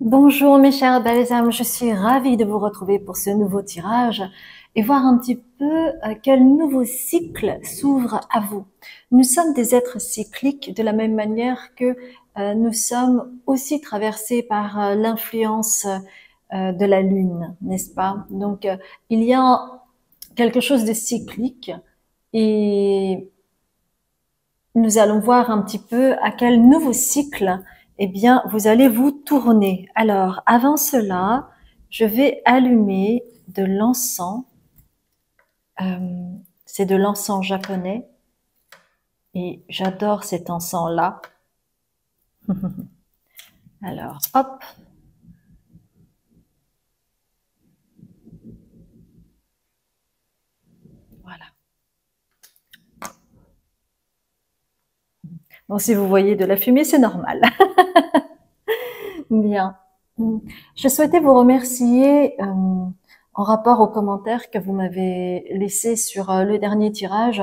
Bonjour mes chers belles âmes, je suis ravie de vous retrouver pour ce nouveau tirage et voir un petit peu quel nouveau cycle s'ouvre à vous. Nous sommes des êtres cycliques de la même manière que nous sommes aussi traversés par l'influence de la Lune, n'est-ce pas? Donc il y a quelque chose de cyclique et nous allons voir un petit peu à quel nouveau cycle, eh bien, vous allez vous tourner. Alors, avant cela, je vais allumer de l'encens. C'est de l'encens japonais et j'adore cet encens-là. Alors, hop. Voilà. Donc, si vous voyez de la fumée, c'est normal. Bien. Je souhaitais vous remercier en rapport aux commentaires que vous m'avez laissés sur le dernier tirage.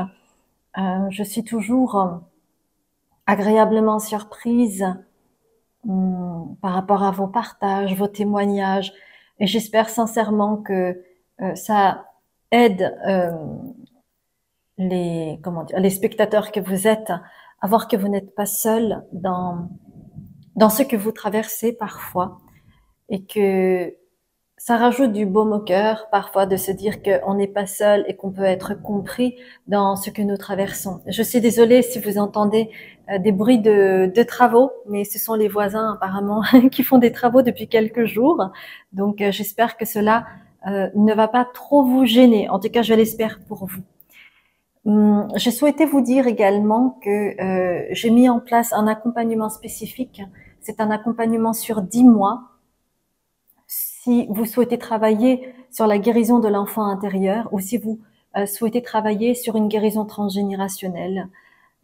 Je suis toujours agréablement surprise par rapport à vos partages, vos témoignages, et j'espère sincèrement que ça aide les spectateurs que vous êtes à voir que vous n'êtes pas seul dans ce que vous traversez parfois et que ça rajoute du baume au cœur parfois de se dire qu'on n'est pas seul et qu'on peut être compris dans ce que nous traversons. Je suis désolée si vous entendez des bruits de travaux, mais ce sont les voisins apparemment qui font des travaux depuis quelques jours. Donc j'espère que cela ne va pas trop vous gêner. En tout cas, je l'espère pour vous. Je souhaitais vous dire également que j'ai mis en place un accompagnement spécifique. C'est un accompagnement sur 10 mois. Si vous souhaitez travailler sur la guérison de l'enfant intérieur ou si vous souhaitez travailler sur une guérison transgénérationnelle.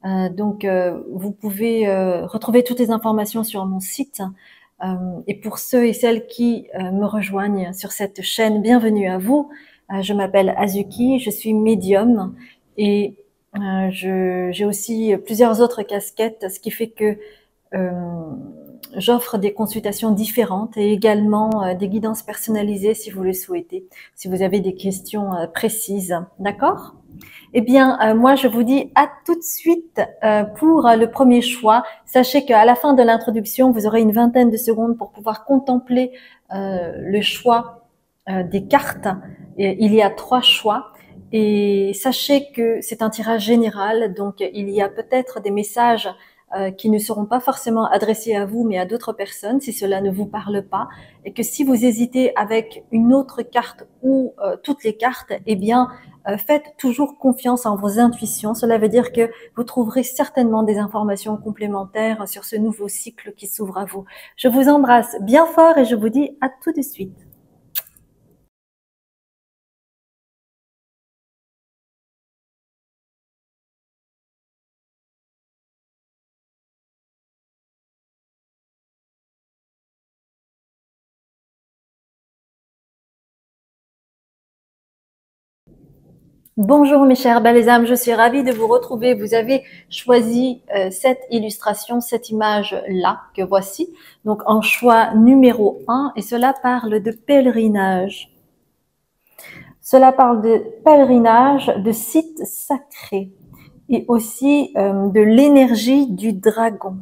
Donc, vous pouvez retrouver toutes les informations sur mon site. Et pour ceux et celles qui me rejoignent sur cette chaîne, bienvenue à vous. Je m'appelle Azuki, je suis médium et j'ai aussi plusieurs autres casquettes, ce qui fait que j'offre des consultations différentes et également des guidances personnalisées si vous le souhaitez, si vous avez des questions précises. D'accord ? Eh bien, moi, je vous dis à tout de suite pour le premier choix. Sachez qu'à la fin de l'introduction, vous aurez une vingtaine de secondes pour pouvoir contempler le choix des cartes. Et il y a 3 choix. Et sachez que c'est un tirage général, donc il y a peut-être des messages qui ne seront pas forcément adressés à vous, mais à d'autres personnes, si cela ne vous parle pas. Et que si vous hésitez avec une autre carte ou toutes les cartes, eh bien, faites toujours confiance en vos intuitions. Cela veut dire que vous trouverez certainement des informations complémentaires sur ce nouveau cycle qui s'ouvre à vous. Je vous embrasse bien fort et je vous dis à tout de suite. Bonjour mes chers belles âmes, je suis ravie de vous retrouver. Vous avez choisi cette illustration, cette image-là que voici, donc en choix numéro 1, et cela parle de pèlerinage. Cela parle de pèlerinage, de sites sacrés et aussi de l'énergie du dragon.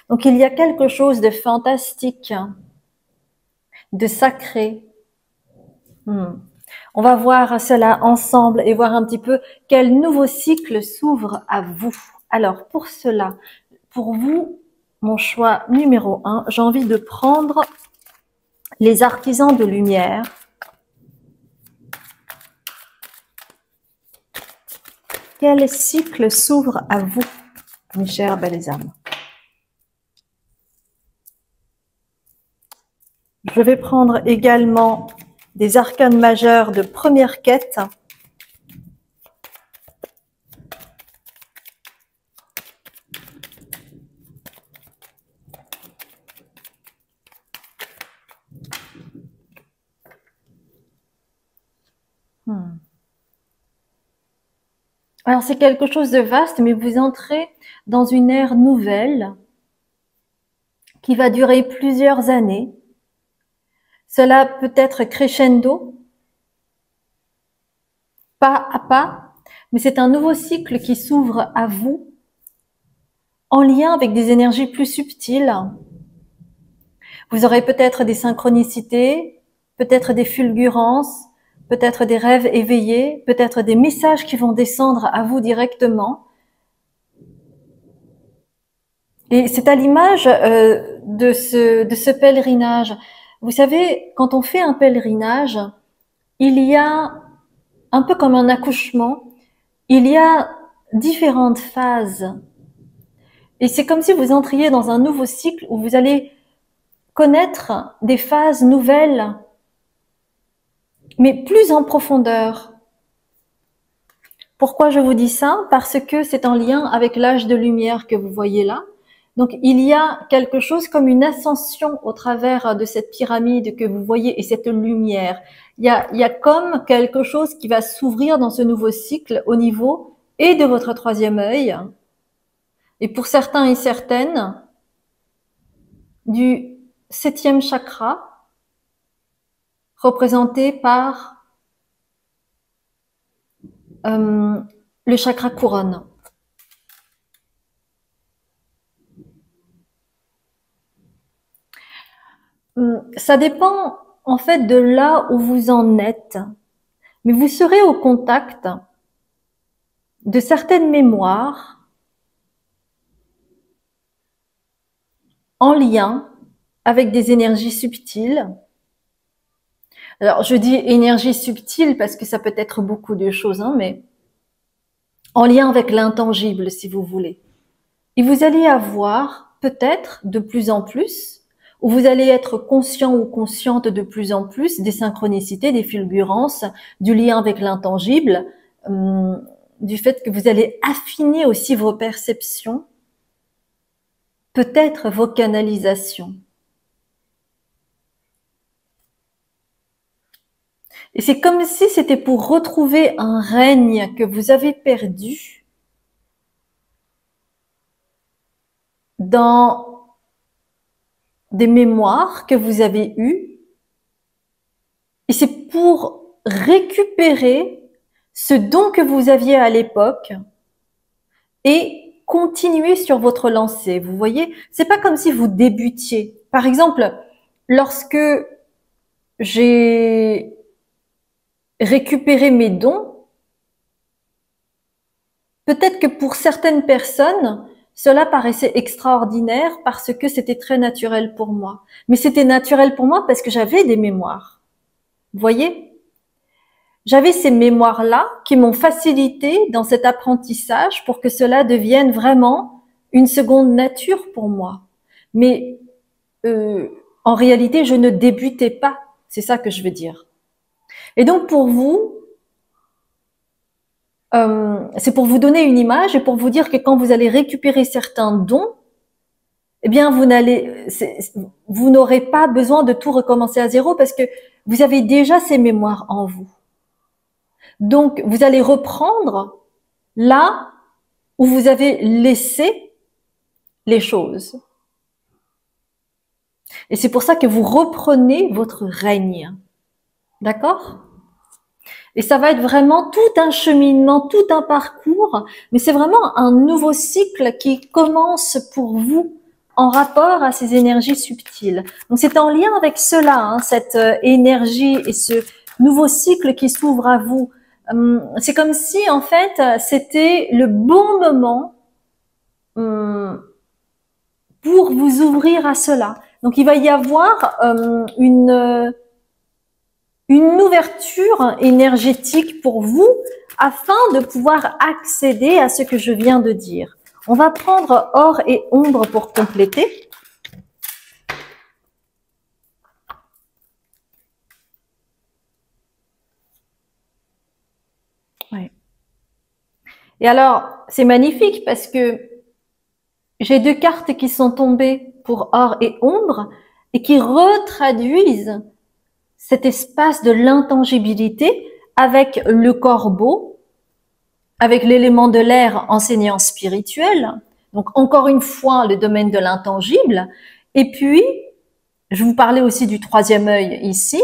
Donc il y a quelque chose de fantastique, de sacré. On va voir cela ensemble et voir un petit peu quel nouveau cycle s'ouvre à vous. Alors pour cela, pour vous, mon choix numéro 1, j'ai envie de prendre les artisans de lumière. Quel cycle s'ouvre à vous, mes chères belles âmes? Je vais prendre également des arcanes majeurs de première quête. Alors c'est quelque chose de vaste, mais vous entrez dans une ère nouvelle qui va durer plusieurs années. Cela peut être crescendo, pas à pas, mais c'est un nouveau cycle qui s'ouvre à vous en lien avec des énergies plus subtiles. Vous aurez peut-être des synchronicités, peut-être des fulgurances, peut-être des rêves éveillés, peut-être des messages qui vont descendre à vous directement. Et c'est à l'image de ce pèlerinage. Vous savez, quand on fait un pèlerinage, il y a, un peu comme un accouchement, il y a différentes phases. Et c'est comme si vous entriez dans un nouveau cycle où vous allez connaître des phases nouvelles, mais plus en profondeur. Pourquoi je vous dis ça? Parce que c'est en lien avec l'âge de lumière que vous voyez là. Donc, il y a quelque chose comme une ascension au travers de cette pyramide que vous voyez et cette lumière. Il y a comme quelque chose qui va s'ouvrir dans ce nouveau cycle au niveau et de votre troisième œil. Et pour certains et certaines, du septième chakra, représenté par le chakra couronne. Ça dépend en fait de là où vous en êtes, mais vous serez au contact de certaines mémoires en lien avec des énergies subtiles. Alors je dis énergie subtile parce que ça peut être beaucoup de choses, hein, mais en lien avec l'intangible si vous voulez. Et vous allez avoir peut-être de plus en plus, ou vous allez être conscient ou consciente de plus en plus des synchronicités, des fulgurances, du lien avec l'intangible, du fait que vous allez affiner aussi vos perceptions, peut-être vos canalisations. Et c'est comme si c'était pour retrouver un règne que vous avez perdu dans des mémoires que vous avez eues. Et c'est pour récupérer ce don que vous aviez à l'époque et continuer sur votre lancée. Vous voyez, c'est pas comme si vous débutiez. Par exemple, lorsque j'ai récupéré mes dons, peut-être que pour certaines personnes, cela paraissait extraordinaire parce que c'était très naturel pour moi. Mais c'était naturel pour moi parce que j'avais des mémoires. Vous voyez? J'avais ces mémoires-là qui m'ont facilité dans cet apprentissage pour que cela devienne vraiment une seconde nature pour moi. Mais en réalité, je ne débutais pas. C'est ça que je veux dire. Et donc pour vous, c'est pour vous donner une image et pour vous dire que quand vous allez récupérer certains dons, eh bien vous n'aurez pas besoin de tout recommencer à zéro parce que vous avez déjà ces mémoires en vous. Donc, vous allez reprendre là où vous avez laissé les choses. Et c'est pour ça que vous reprenez votre règne. D'accord? Et ça va être vraiment tout un cheminement, tout un parcours, mais c'est vraiment un nouveau cycle qui commence pour vous en rapport à ces énergies subtiles. Donc c'est en lien avec cela, hein, cette énergie et ce nouveau cycle qui s'ouvre à vous. C'est comme si en fait c'était le bon moment pour vous ouvrir à cela. Donc il va y avoir une ouverture énergétique pour vous afin de pouvoir accéder à ce que je viens de dire. On va prendre or et ombre pour compléter. Ouais. Et alors, c'est magnifique parce que j'ai deux cartes qui sont tombées pour or et ombre et qui retraduisent cet espace de l'intangibilité avec le corbeau, avec l'élément de l'air enseignant spirituel, donc encore une fois le domaine de l'intangible, et puis je vous parlais aussi du troisième œil ici,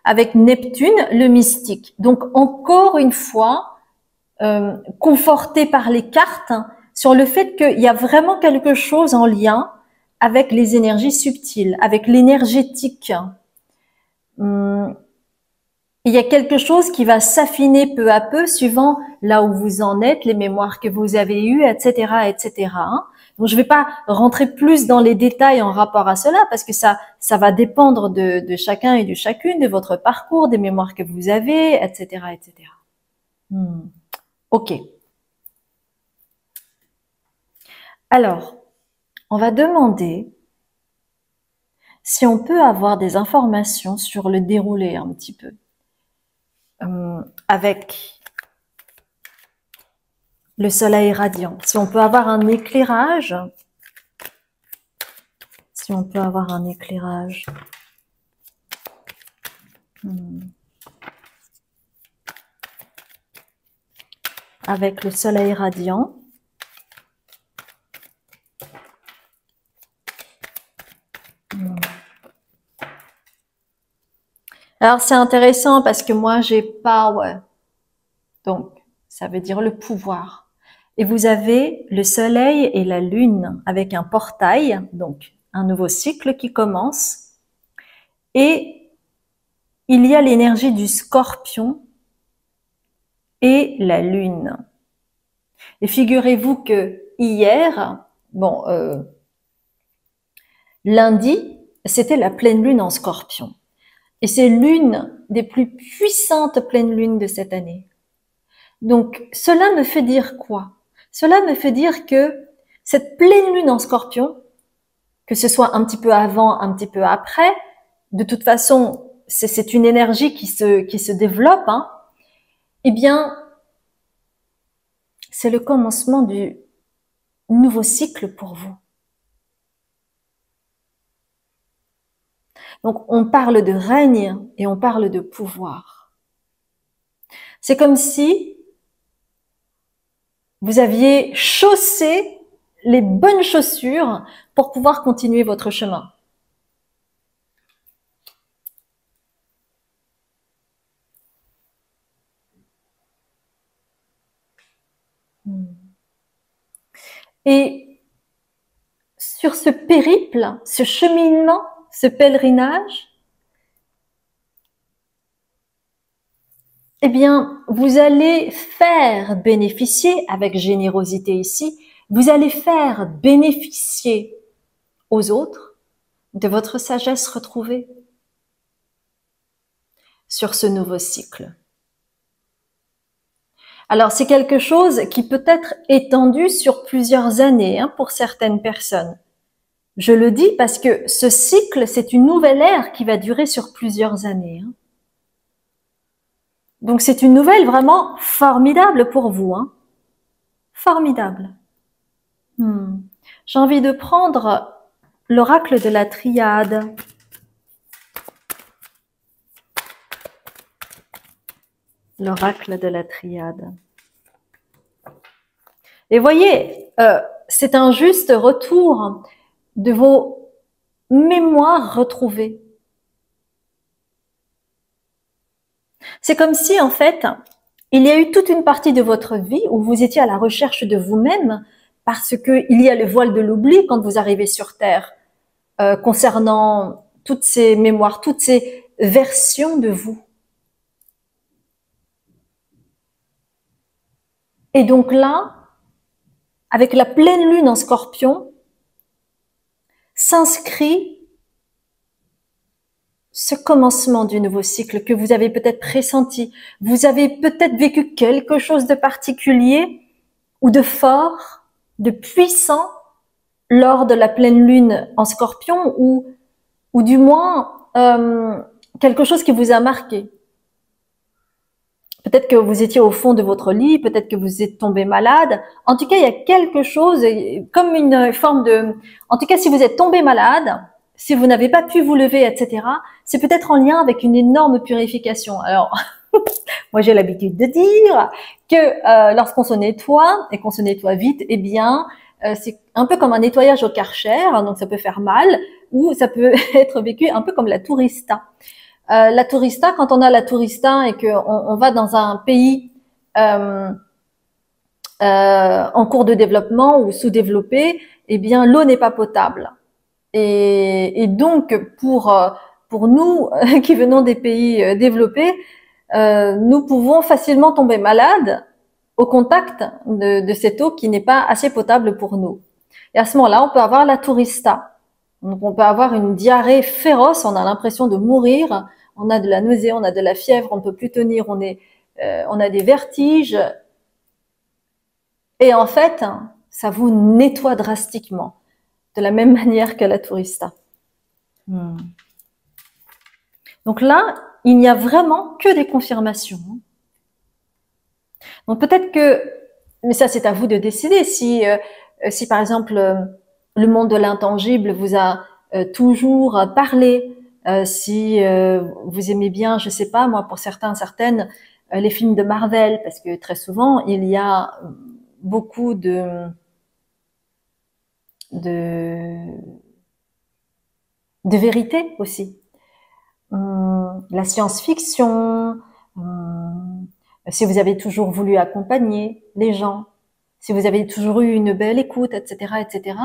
avec Neptune, le mystique. Donc, encore une fois, conforté par les cartes, hein, sur le fait qu'il y a vraiment quelque chose en lien avec les énergies subtiles, avec l'énergétique. Il y a quelque chose qui va s'affiner peu à peu suivant là où vous en êtes, les mémoires que vous avez eues, etc., etc. Hein. Donc, je ne vais pas rentrer plus dans les détails en rapport à cela parce que ça va dépendre de chacun et de chacune, de votre parcours, des mémoires que vous avez, etc., etc. Ok. Alors, on va demander si on peut avoir des informations sur le déroulé un petit peu. Avec le soleil radiant. Si on peut avoir un éclairage. Si on peut avoir un éclairage. Avec le soleil radiant. Alors, c'est intéressant parce que moi, j'ai power. Donc, ça veut dire le pouvoir. Et vous avez le soleil et la lune avec un portail, donc un nouveau cycle qui commence. Et il y a l'énergie du scorpion et la lune. Et figurez-vous que hier, lundi, c'était la pleine lune en scorpion. Et c'est l'une des plus puissantes pleines lunes de cette année. Donc, cela me fait dire quoi? Cela me fait dire que cette pleine lune en scorpion, que ce soit un petit peu avant, un petit peu après, de toute façon, c'est une énergie qui se développe, hein, eh bien, c'est le commencement du nouveau cycle pour vous. Donc, on parle de règne et on parle de pouvoir. C'est comme si vous aviez chaussé les bonnes chaussures pour pouvoir continuer votre chemin. Et sur ce périple, ce cheminement, ce pèlerinage, eh bien, vous allez faire bénéficier, avec générosité ici, vous allez faire bénéficier aux autres de votre sagesse retrouvée sur ce nouveau cycle. Alors, c'est quelque chose qui peut être étendu sur plusieurs années, hein, pour certaines personnes. Je le dis parce que ce cycle, c'est une nouvelle ère qui va durer sur plusieurs années. Hein. Donc, c'est une nouvelle vraiment formidable pour vous. Hein. Formidable. J'ai envie de prendre l'oracle de la triade. L'oracle de la triade. Et voyez, c'est un juste retour de vos mémoires retrouvées. C'est comme si, en fait, il y a eu toute une partie de votre vie où vous étiez à la recherche de vous-même parce que il y a le voile de l'oubli quand vous arrivez sur Terre concernant toutes ces mémoires, toutes ces versions de vous. Et donc là, avec la pleine lune en Scorpion, s'inscrit ce commencement du nouveau cycle que vous avez peut-être pressenti. Vous avez peut-être vécu quelque chose de particulier ou de fort, de puissant lors de la pleine lune en Scorpion ou du moins quelque chose qui vous a marqué. Peut-être que vous étiez au fond de votre lit, peut-être que vous êtes tombé malade. En tout cas, il y a quelque chose, comme une forme de... En tout cas, si vous êtes tombé malade, si vous n'avez pas pu vous lever, etc., c'est peut-être en lien avec une énorme purification. Alors, moi j'ai l'habitude de dire que lorsqu'on se nettoie, et qu'on se nettoie vite, eh bien, c'est un peu comme un nettoyage au Karcher, hein, donc ça peut faire mal, ou ça peut être vécu un peu comme la tourista. La tourista, quand on a la tourista et qu'on va dans un pays euh, en cours de développement ou sous-développé, eh bien l'eau n'est pas potable. Et donc pour nous qui venons des pays développés, nous pouvons facilement tomber malades au contact de cette eau qui n'est pas assez potable pour nous. Et à ce moment-là, on peut avoir la tourista. Donc on peut avoir une diarrhée féroce, on a l'impression de mourir, on a de la nausée, on a de la fièvre, on ne peut plus tenir, on a des vertiges. Et en fait, ça vous nettoie drastiquement, de la même manière que la tourista. Donc là, il n'y a vraiment que des confirmations. Donc peut-être que, mais ça c'est à vous de décider, si par exemple le monde de l'intangible vous a toujours parlé, si vous aimez bien, je sais pas moi, pour certains, certaines, les films de Marvel, parce que très souvent il y a beaucoup de, de vérité aussi. La science-fiction, si vous avez toujours voulu accompagner les gens, si vous avez toujours eu une belle écoute, etc., etc.,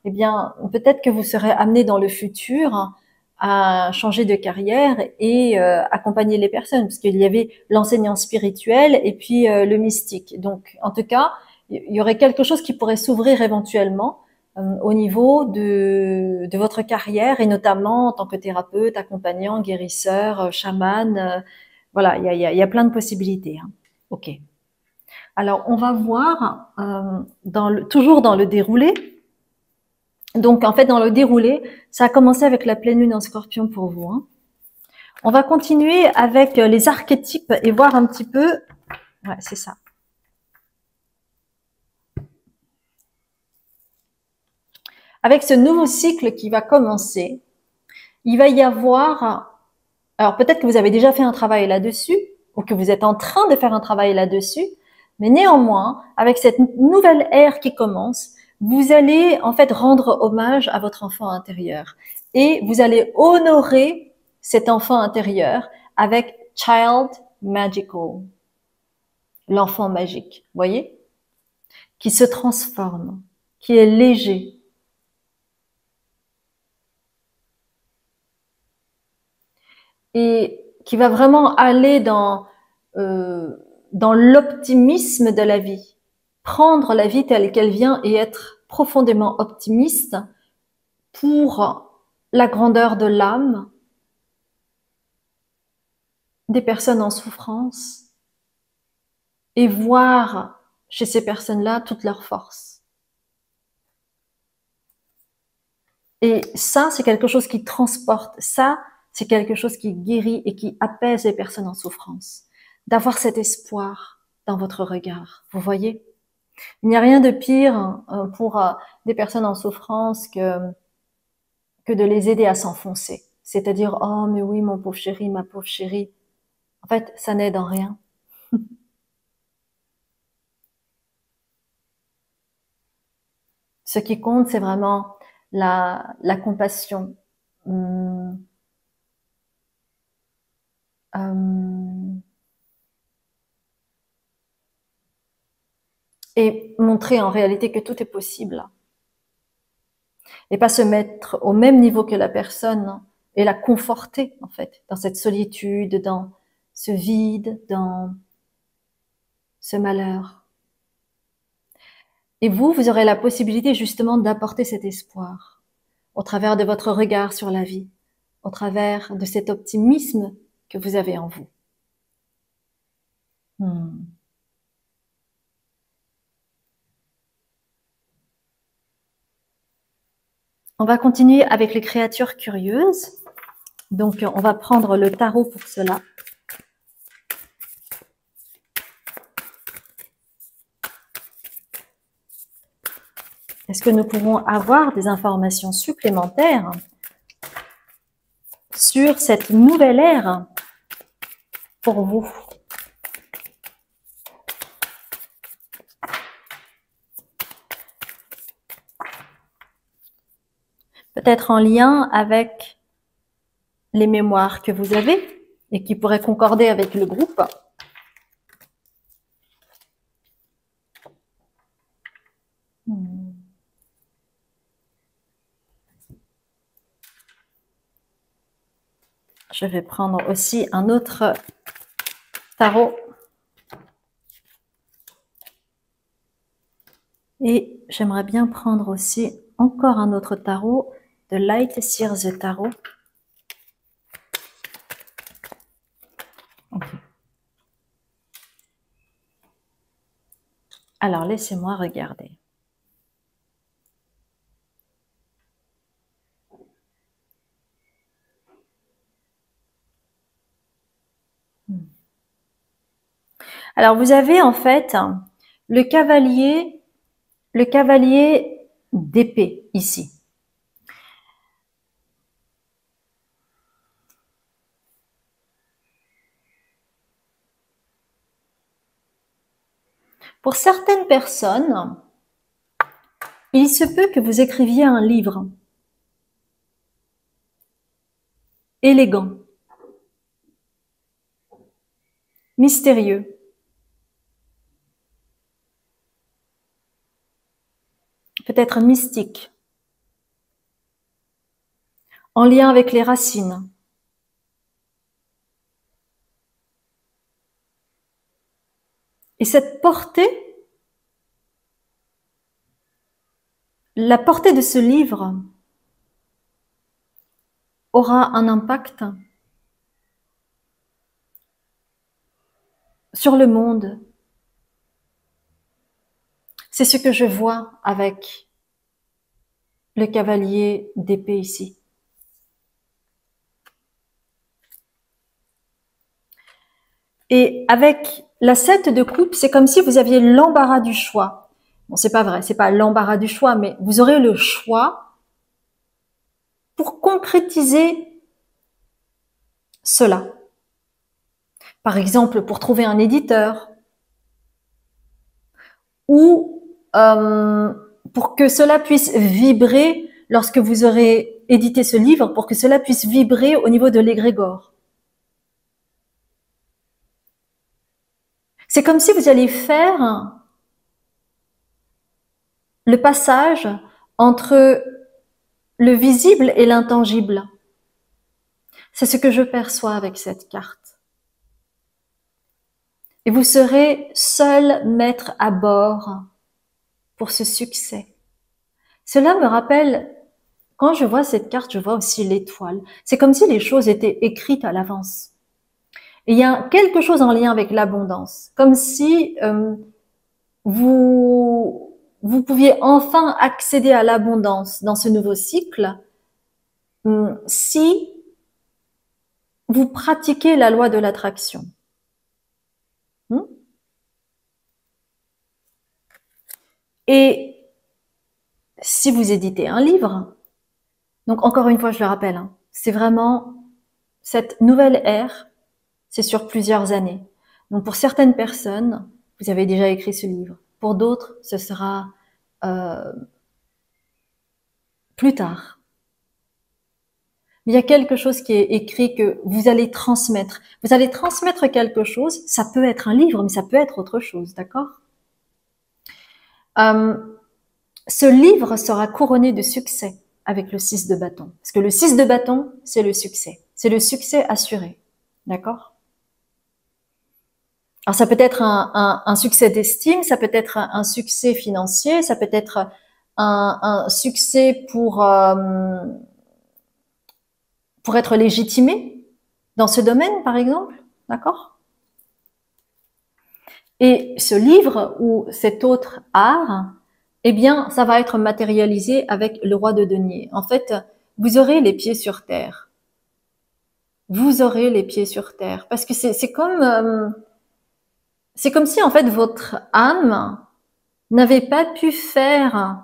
eh bien, peut-être que vous serez amené dans le futur à changer de carrière et accompagner les personnes, parce qu'il y avait l'enseignant spirituel et puis le mystique. Donc, en tout cas, il y aurait quelque chose qui pourrait s'ouvrir éventuellement au niveau de votre carrière et notamment en tant que thérapeute, accompagnant, guérisseur, chaman. Voilà, il y a plein de possibilités. Hein. Ok. Alors, on va voir toujours dans le déroulé. Donc, en fait, dans le déroulé, ça a commencé avec la pleine lune en Scorpion pour vous. Hein. On va continuer avec les archétypes et voir un petit peu. Ouais, c'est ça. Avec ce nouveau cycle qui va commencer, il va y avoir, alors peut-être que vous avez déjà fait un travail là-dessus, ou que vous êtes en train de faire un travail là-dessus, mais néanmoins, avec cette nouvelle ère qui commence, vous allez en fait rendre hommage à votre enfant intérieur. Et vous allez honorer cet enfant intérieur avec Child Magical, l'enfant magique, voyez, qui se transforme, qui est léger, et qui va vraiment aller dans l'optimisme de la vie, prendre la vie telle qu'elle vient et être profondément optimiste pour la grandeur de l'âme des personnes en souffrance et voir chez ces personnes-là toute leur force. Et ça, c'est quelque chose qui transporte. Ça, c'est quelque chose qui guérit et qui apaise les personnes en souffrance. D'avoir cet espoir dans votre regard. Vous voyez? Il n'y a rien de pire pour des personnes en souffrance que de les aider à s'enfoncer. C'est-à-dire, oh, mais oui, mon pauvre chéri, ma pauvre chérie. En fait, ça n'aide en rien. Ce qui compte, c'est vraiment la compassion. Hum, et montrer en réalité que tout est possible. Et pas se mettre au même niveau que la personne et la conforter, en fait, dans cette solitude, dans ce vide, dans ce malheur. Et vous aurez la possibilité justement d'apporter cet espoir au travers de votre regard sur la vie, au travers de cet optimisme que vous avez en vous. On va continuer avec les créatures curieuses. Donc, on va prendre le tarot pour cela. Est-ce que nous pouvons avoir des informations supplémentaires sur cette nouvelle ère pour vous? peut-être en lien avec les mémoires que vous avez et qui pourraient concorder avec le groupe. Je vais prendre aussi un autre tarot. Et j'aimerais bien prendre aussi encore un autre tarot de Light Seers Tarot. Okay. Alors, laissez-moi regarder. Alors, vous avez en fait le cavalier d'épée ici. Pour certaines personnes, il se peut que vous écriviez un livre élégant, mystérieux, peut-être mystique, en lien avec les racines. Et cette portée, la portée de ce livre aura un impact sur le monde. C'est ce que je vois avec le cavalier d'épée ici. Et avec la 7 de coupe, c'est comme si vous aviez l'embarras du choix. Bon, c'est pas vrai, c'est pas l'embarras du choix, mais vous aurez le choix pour concrétiser cela. Par exemple, pour trouver un éditeur ou pour que cela puisse vibrer lorsque vous aurez édité ce livre, pour que cela puisse vibrer au niveau de l'égrégore. C'est comme si vous alliez faire le passage entre le visible et l'intangible. C'est ce que je perçois avec cette carte. Et vous serez seul maître à bord pour ce succès. Cela me rappelle, quand je vois cette carte, je vois aussi l'étoile. C'est comme si les choses étaient écrites à l'avance. Et il y a quelque chose en lien avec l'abondance, comme si vous pouviez enfin accéder à l'abondance dans ce nouveau cycle si vous pratiquez la loi de l'attraction. Et si vous éditez un livre, donc encore une fois, je le rappelle, c'est vraiment cette nouvelle ère, c'est sur plusieurs années. Donc pour certaines personnes, vous avez déjà écrit ce livre. Pour d'autres, ce sera plus tard. Mais il y a quelque chose qui est écrit que vous allez transmettre. Vous allez transmettre quelque chose, ça peut être un livre, mais ça peut être autre chose, d'accord ? Ce livre sera couronné de succès avec le 6 de bâton. Parce que le 6 de bâton, c'est le succès. C'est le succès assuré. D'accord ? Alors ça peut être un succès d'estime, ça peut être un succès financier, ça peut être un succès pour être légitimé dans ce domaine, par exemple. D'accord ? Et ce livre ou cet autre art, eh bien, ça va être matérialisé avec le roi de denier. En fait, vous aurez les pieds sur terre. Vous aurez les pieds sur terre. Parce que c'est comme si, en fait, votre âme n'avait pas pu faire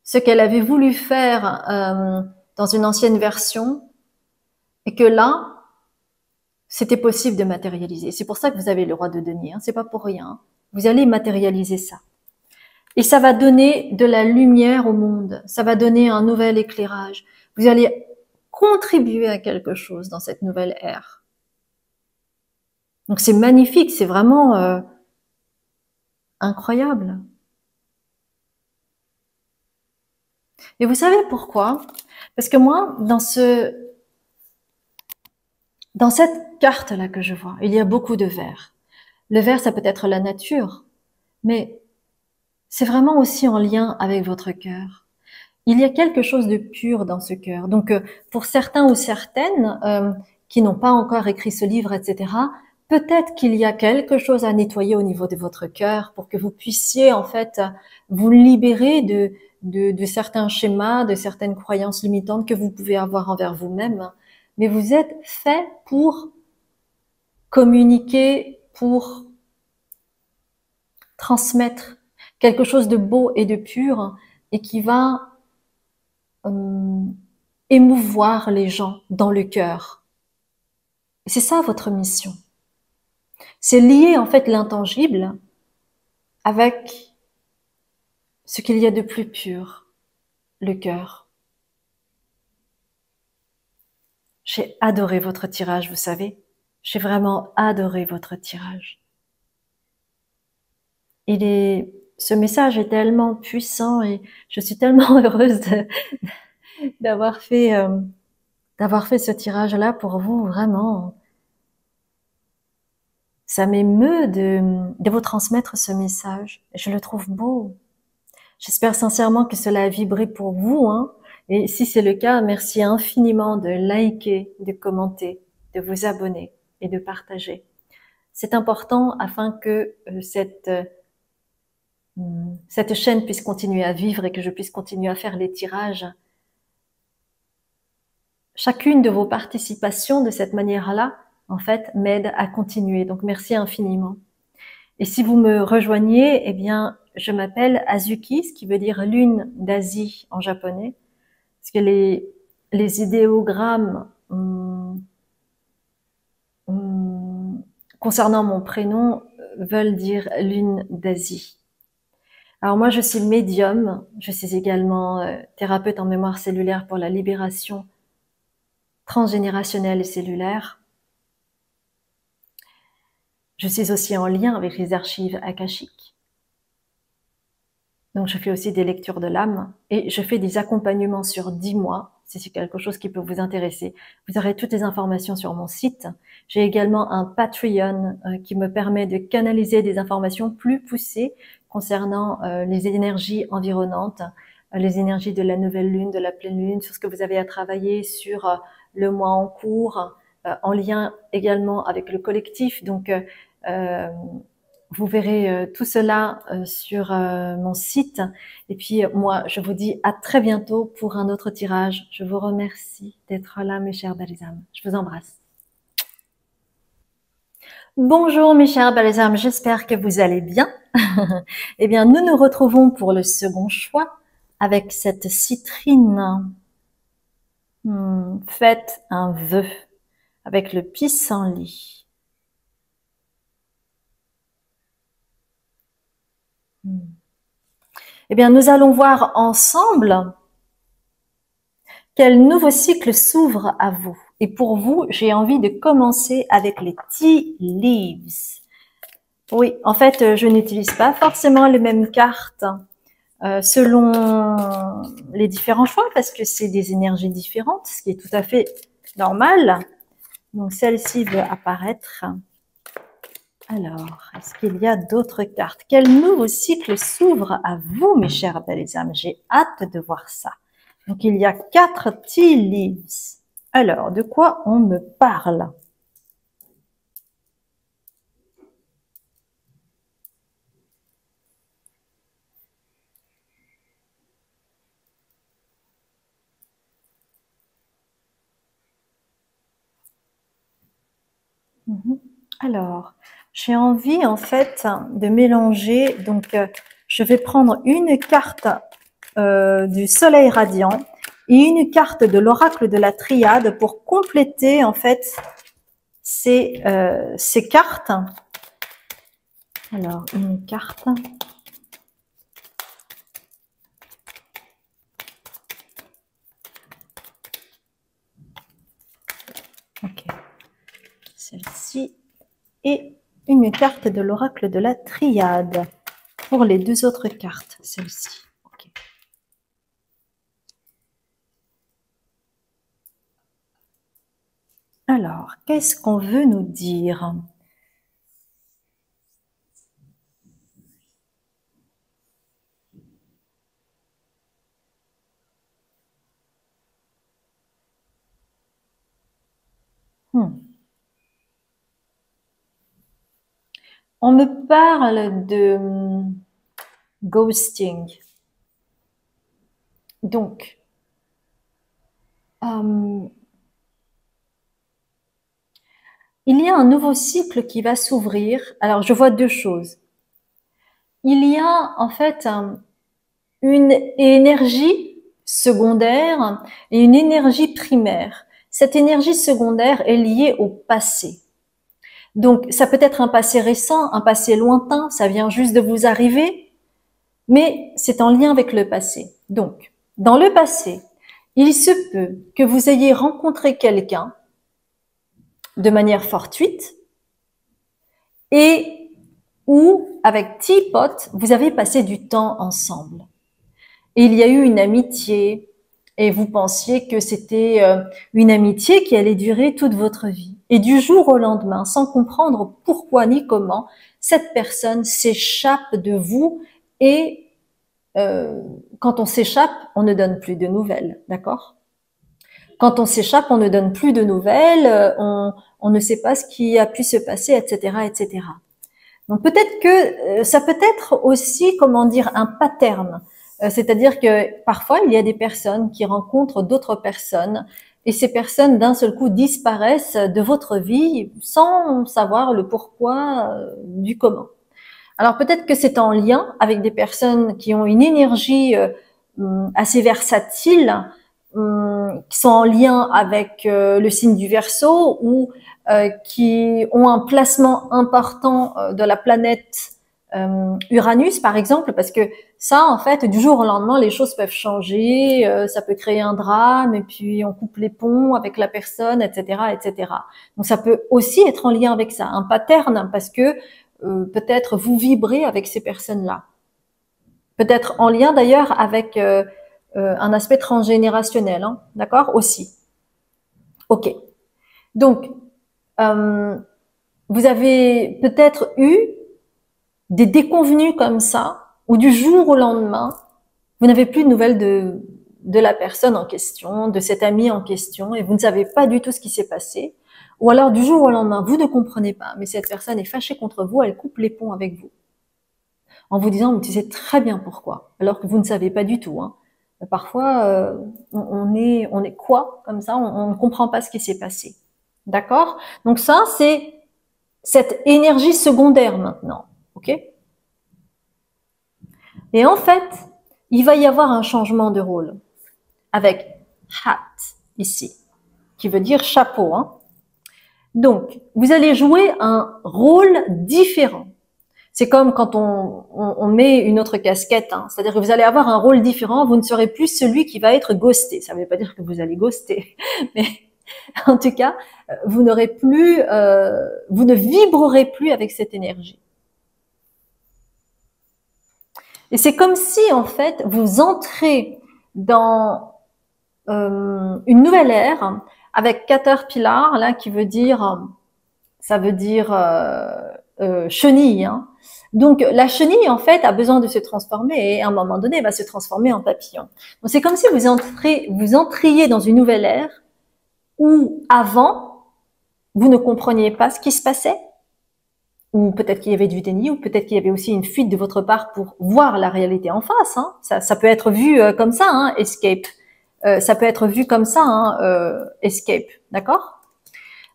ce qu'elle avait voulu faire dans une ancienne version et que là, c'était possible de matérialiser. C'est pour ça que vous avez le roi de denier. C'est pas pour rien. Vous allez matérialiser ça. Et ça va donner de la lumière au monde. Ça va donner un nouvel éclairage. Vous allez contribuer à quelque chose dans cette nouvelle ère. Donc c'est magnifique, c'est vraiment incroyable. Et vous savez pourquoi? Parce que moi, dans cette carte-là que je vois, il y a beaucoup de vert. Le vert, ça peut être la nature, mais c'est vraiment aussi en lien avec votre cœur. Il y a quelque chose de pur dans ce cœur. Donc, pour certains ou certaines qui n'ont pas encore écrit ce livre, etc., peut-être qu'il y a quelque chose à nettoyer au niveau de votre cœur pour que vous puissiez en fait vous libérer de certains schémas, de certaines croyances limitantes que vous pouvez avoir envers vous-même. Mais vous êtes fait pour communiquer, pour transmettre quelque chose de beau et de pur et qui va euh, émouvoir les gens dans le cœur. Et c'est ça votre mission. C'est lier en fait l'intangible avec ce qu'il y a de plus pur, le cœur. J'ai adoré votre tirage, vous savez. J'ai vraiment adoré votre tirage. Ce message est tellement puissant et je suis tellement heureuse d'avoir fait ce tirage-là pour vous. Vraiment, ça m'émeut de vous transmettre ce message. Je le trouve beau. J'espère sincèrement que cela a vibré pour vous, hein. Et si c'est le cas, merci infiniment de liker, de commenter, de vous abonner et de partager. C'est important afin que cette chaîne puisse continuer à vivre et que je puisse continuer à faire les tirages. Chacune de vos participations de cette manière-là, en fait, m'aide à continuer. Donc, merci infiniment. Et si vous me rejoignez, eh bien, je m'appelle Azuki, ce qui veut dire lune d'Asie en japonais. Parce que les idéogrammes concernant mon prénom veulent dire lune d'Asie. Alors moi, je suis médium, je suis également thérapeute en mémoire cellulaire pour la libération transgénérationnelle et cellulaire. Je suis aussi en lien avec les archives akashiques. Donc je fais aussi des lectures de l'âme et je fais des accompagnements sur 10 mois, si c'est quelque chose qui peut vous intéresser. Vous aurez toutes les informations sur mon site. J'ai également un Patreon qui me permet de canaliser des informations plus poussées concernant les énergies environnantes, les énergies de la nouvelle lune, de la pleine lune, sur ce que vous avez à travailler, sur le mois en cours, en lien également avec le collectif. Donc, vous verrez tout cela sur mon site. Et puis, moi, je vous dis à très bientôt pour un autre tirage. Je vous remercie d'être là, mes chers belles âmes. Je vous embrasse. Bonjour, mes chers belles âmes. J'espère que vous allez bien. Eh bien, nous nous retrouvons pour le second choix avec cette citrine. Faites un vœu avec le pissenlit. Eh bien, nous allons voir ensemble quel nouveau cycle s'ouvre à vous. Et pour vous, j'ai envie de commencer avec les tea leaves. Oui, en fait, je n'utilise pas forcément les mêmes cartes selon les différents choix parce que c'est des énergies différentes, ce qui est tout à fait normal. Donc, celle-ci veut apparaître. Alors, est-ce qu'il y a d'autres cartes? Quel nouveau cycle s'ouvre à vous, mes chères belles âmes? J'ai hâte de voir ça. Donc, il y a 4 tea leaves. Alors, de quoi on me parle? Alors, j'ai envie en fait de mélanger. Donc, je vais prendre une carte du soleil radiant et une carte de l'oracle de la triade pour compléter en fait ces cartes. Alors, une carte. celle-ci, et une carte de l'oracle de la triade pour les deux autres cartes, celle-ci. Okay. Alors, qu'est-ce qu'on veut nous dire? On me parle de ghosting. Donc, il y a un nouveau cycle qui va s'ouvrir. Alors, je vois deux choses. Il y a en fait une énergie secondaire et une énergie primaire. Cette énergie secondaire est liée au passé. Donc, ça peut être un passé récent, un passé lointain, ça vient juste de vous arriver, mais c'est en lien avec le passé. Donc, dans le passé, il se peut que vous ayez rencontré quelqu'un de manière fortuite et où, avec Teapot, vous avez passé du temps ensemble. Et il y a eu une amitié, et vous pensiez que c'était une amitié qui allait durer toute votre vie. Et du jour au lendemain, sans comprendre pourquoi ni comment, cette personne s'échappe de vous et quand on s'échappe, on ne donne plus de nouvelles, d'accord? Quand on s'échappe, on ne donne plus de nouvelles, on ne sait pas ce qui a pu se passer, etc., etc. Donc peut-être que ça peut être aussi, comment dire, un pattern. C'est-à-dire que parfois, il y a des personnes qui rencontrent d'autres personnes et ces personnes, d'un seul coup, disparaissent de votre vie sans savoir le pourquoi du comment. Alors peut-être que c'est en lien avec des personnes qui ont une énergie assez versatile, qui sont en lien avec le signe du Verseau ou qui ont un placement important de la planète Uranus, par exemple, parce que ça, en fait, du jour au lendemain, les choses peuvent changer, ça peut créer un drame, et puis on coupe les ponts avec la personne, etc., etc. Donc ça peut aussi être en lien avec ça, un pattern, parce que peut-être vous vibrez avec ces personnes-là. Peut-être en lien d'ailleurs avec un aspect transgénérationnel, hein, d'accord, aussi. Ok. Donc, vous avez peut-être eu des déconvenues comme ça, où du jour au lendemain, vous n'avez plus de nouvelles de la personne en question, de cet ami en question, et vous ne savez pas du tout ce qui s'est passé. Ou alors, du jour au lendemain, vous ne comprenez pas, mais cette personne est fâchée contre vous, elle coupe les ponts avec vous. En vous disant, mais tu sais très bien pourquoi, alors que vous ne savez pas du tout. Hein. Parfois, on est quoi comme ça, on ne comprend pas ce qui s'est passé. D'accord? Donc ça, c'est cette énergie secondaire maintenant. Ok? Et en fait, il va y avoir un changement de rôle avec hat ici, qui veut dire chapeau. Hein. Donc, vous allez jouer un rôle différent. C'est comme quand on met une autre casquette, hein. C'est-à-dire que vous allez avoir un rôle différent, vous ne serez plus celui qui va être ghosté. Ça ne veut pas dire que vous allez ghoster, mais en tout cas, vous n'aurez plus, vous ne vibrerez plus avec cette énergie. Et c'est comme si, en fait, vous entrez dans une nouvelle ère avec Caterpillar, là, qui veut dire, ça veut dire chenille. Hein. Donc, la chenille, en fait, a besoin de se transformer et à un moment donné, elle va se transformer en papillon. Donc, c'est comme si vous entriez dans une nouvelle ère où, avant, vous ne compreniez pas ce qui se passait, ou peut-être qu'il y avait du déni, ou peut-être qu'il y avait aussi une fuite de votre part pour voir la réalité en face. Hein. Ça peut être vu comme ça, hein, escape. Ça peut être vu comme ça, hein, escape, d'accord?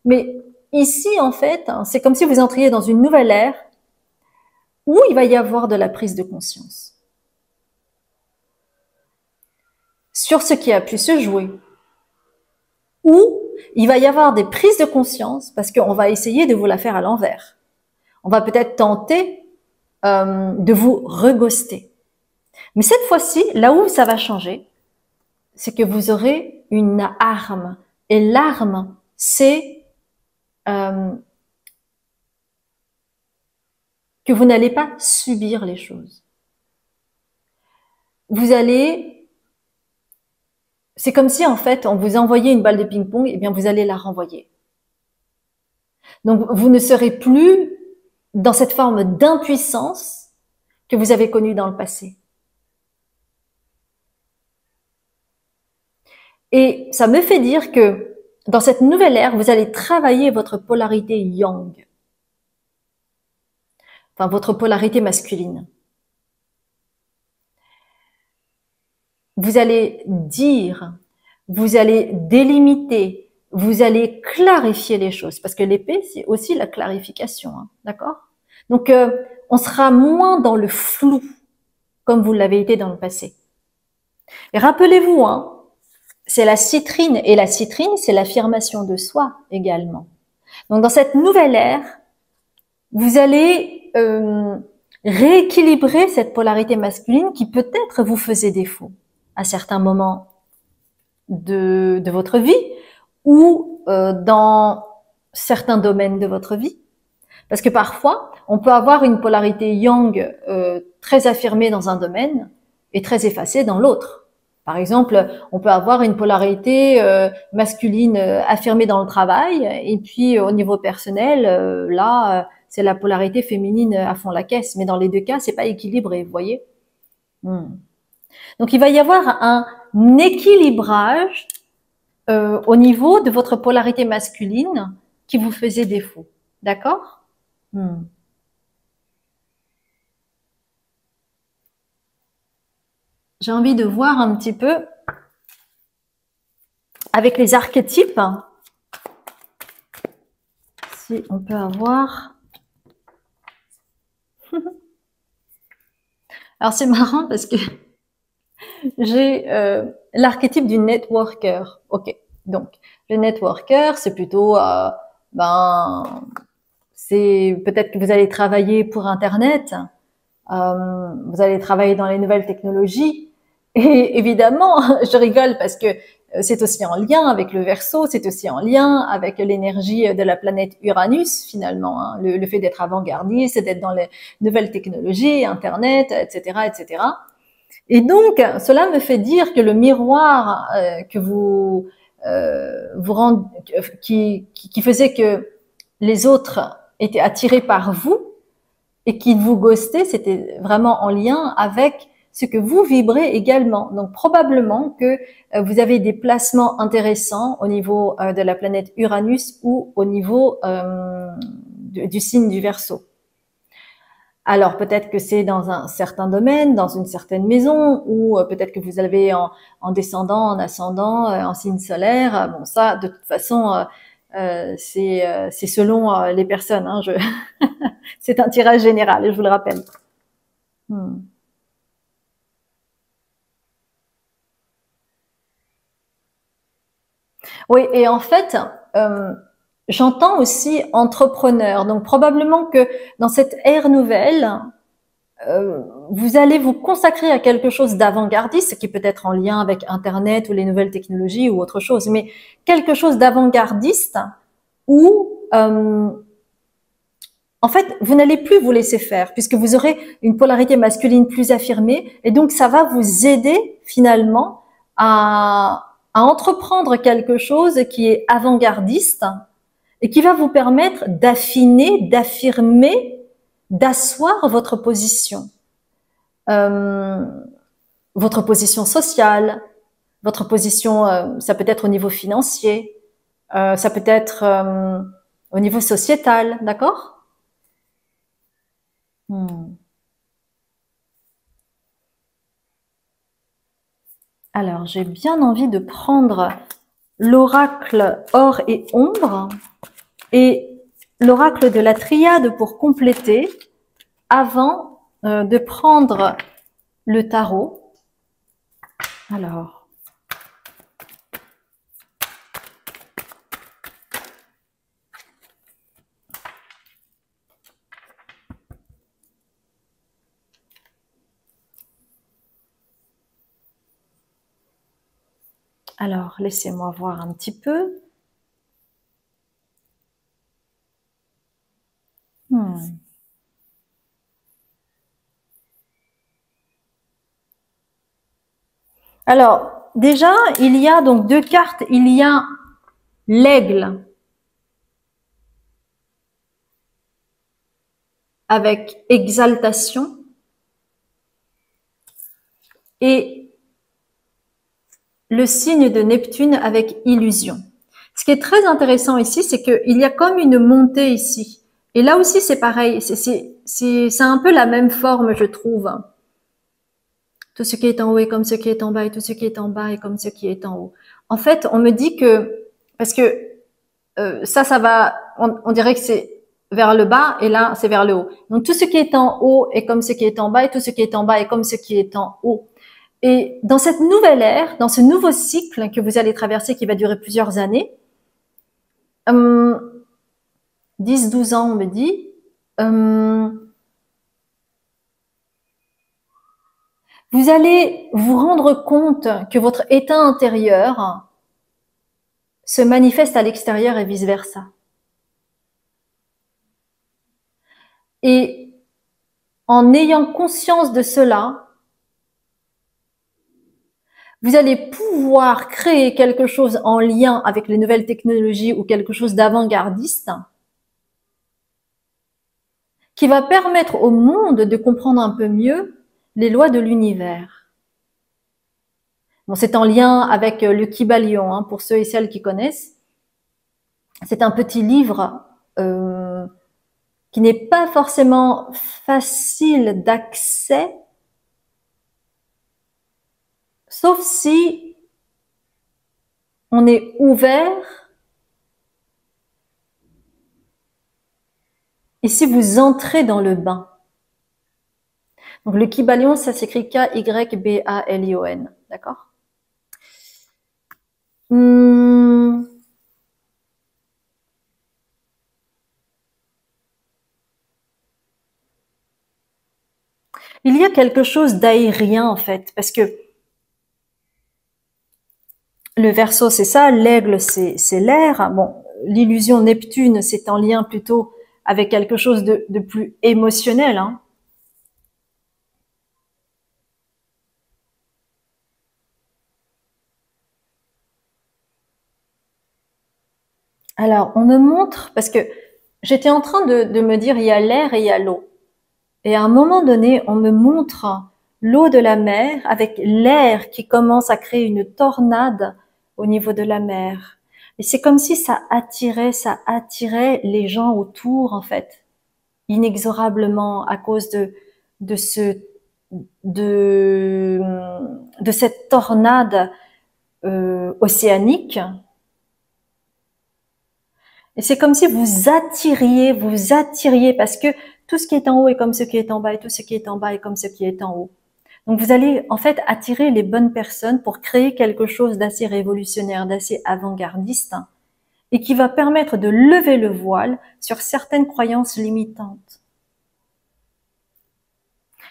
Mais ici, en fait, hein, c'est comme si vous entriez dans une nouvelle ère où il va y avoir de la prise de conscience sur ce qui a pu se jouer, où il va y avoir des prises de conscience parce qu'on va essayer de vous la faire à l'envers. On va peut-être tenter de vous reghoster. Mais cette fois-ci, là où ça va changer, c'est que vous aurez une arme. Et l'arme, c'est euh, que vous n'allez pas subir les choses. Vous allez, c'est comme si en fait on vous envoyait une balle de ping-pong, et bien vous allez la renvoyer. Donc vous ne serez plus dans cette forme d'impuissance que vous avez connue dans le passé. Et ça me fait dire que dans cette nouvelle ère, vous allez travailler votre polarité yang, enfin votre polarité masculine. Vous allez dire, vous allez délimiter, vous allez clarifier les choses, parce que l'épée, c'est aussi la clarification, hein, d'accord? Donc, on sera moins dans le flou, comme vous l'avez été dans le passé. Et rappelez-vous, hein, c'est la citrine, et la citrine, c'est l'affirmation de soi également. Donc, dans cette nouvelle ère, vous allez rééquilibrer cette polarité masculine qui peut-être vous faisait défaut à certains moments de votre vie ou dans certains domaines de votre vie. Parce que parfois, on peut avoir une polarité yang très affirmée dans un domaine et très effacée dans l'autre. Par exemple, on peut avoir une polarité masculine affirmée dans le travail et puis au niveau personnel, c'est la polarité féminine à fond la caisse. Mais dans les deux cas, c'est pas équilibré, vous voyez. Donc il va y avoir un équilibrage au niveau de votre polarité masculine qui vous faisait défaut. D'accord? J'ai envie de voir un petit peu avec les archétypes si on peut avoir. Alors c'est marrant parce que j'ai l'archétype du networker. Ok, donc le networker, c'est plutôt c'est peut-être que vous allez travailler pour Internet, vous allez travailler dans les nouvelles technologies. Et évidemment, je rigole parce que c'est aussi en lien avec le Verseau, c'est aussi en lien avec l'énergie de la planète Uranus finalement, hein, le fait d'être avant-gardiste, d'être dans les nouvelles technologies, Internet, etc., etc. Et donc, cela me fait dire que le miroir que vous rend, qui faisait que les autres étaient attirés par vous et qui vous ghostaient, c'était vraiment en lien avec ce que vous vibrez également. Donc probablement que vous avez des placements intéressants au niveau de la planète Uranus ou au niveau du signe du Verseau. Alors peut-être que c'est dans un certain domaine, dans une certaine maison, ou peut-être que vous avez en descendant, en ascendant, en signe solaire. Bon, ça, de toute façon, c'est selon les personnes. Hein, c'est un tirage général, je vous le rappelle. Oui, et en fait, j'entends aussi entrepreneur. Donc probablement que dans cette ère nouvelle, vous allez vous consacrer à quelque chose d'avant-gardiste, qui peut être en lien avec Internet ou les nouvelles technologies ou autre chose, mais quelque chose d'avant-gardiste où, en fait, vous n'allez plus vous laisser faire, puisque vous aurez une polarité masculine plus affirmée, et donc ça va vous aider finalement à entreprendre quelque chose qui est avant-gardiste et qui va vous permettre d'affiner, d'affirmer, d'asseoir euh, votre position sociale, votre position, ça peut être au niveau financier, ça peut être au niveau sociétal, d'accord? Alors, j'ai bien envie de prendre l'oracle or et ombre et l'oracle de la triade pour compléter avant de prendre le tarot. Alors, laissez-moi voir un petit peu. Alors, déjà, il y a donc deux cartes. Il y a l'aigle avec exaltation et le signe de Neptune avec illusion. Ce qui est très intéressant ici, c'est qu'il y a comme une montée ici. Et là aussi, c'est pareil. C'est un peu la même forme, je trouve. Tout ce qui est en haut est comme ce qui est en bas, et tout ce qui est en bas est comme ce qui est en haut. En fait, on me dit que, parce que ça va, on dirait que c'est vers le bas, et là, c'est vers le haut. Donc, tout ce qui est en haut est comme ce qui est en bas, et tout ce qui est en bas est comme ce qui est en haut. Et dans cette nouvelle ère, dans ce nouveau cycle que vous allez traverser, qui va durer plusieurs années, 10-12 ans, on me dit, vous allez vous rendre compte que votre état intérieur se manifeste à l'extérieur et vice-versa. Et en ayant conscience de cela, vous allez pouvoir créer quelque chose en lien avec les nouvelles technologies ou quelque chose d'avant-gardiste qui va permettre au monde de comprendre un peu mieux les lois de l'univers. Bon, c'est en lien avec le Kybalion, hein, pour ceux et celles qui connaissent. C'est un petit livre qui n'est pas forcément facile d'accès, sauf si on est ouvert et si vous entrez dans le bain. Donc le Kybalion, ça s'écrit K-Y-B-A-L-I-O-N, d'accord? Il y a quelque chose d'aérien en fait, parce que le Verseau c'est ça, l'aigle c'est l'air. Bon, l'illusion Neptune c'est en lien plutôt avec quelque chose de plus émotionnel, hein. Alors, on me montre, parce que j'étais en train de me dire, il y a l'air et il y a l'eau. Et à un moment donné, on me montre l'eau de la mer avec l'air qui commence à créer une tornade au niveau de la mer. Et c'est comme si ça attirait les gens autour, en fait, inexorablement à cause de cette tornade océanique. Et c'est comme si vous attiriez, parce que tout ce qui est en haut est comme ce qui est en bas, et tout ce qui est en bas est comme ce qui est en haut. Donc vous allez en fait attirer les bonnes personnes pour créer quelque chose d'assez révolutionnaire, d'assez avant-gardiste, et qui va permettre de lever le voile sur certaines croyances limitantes.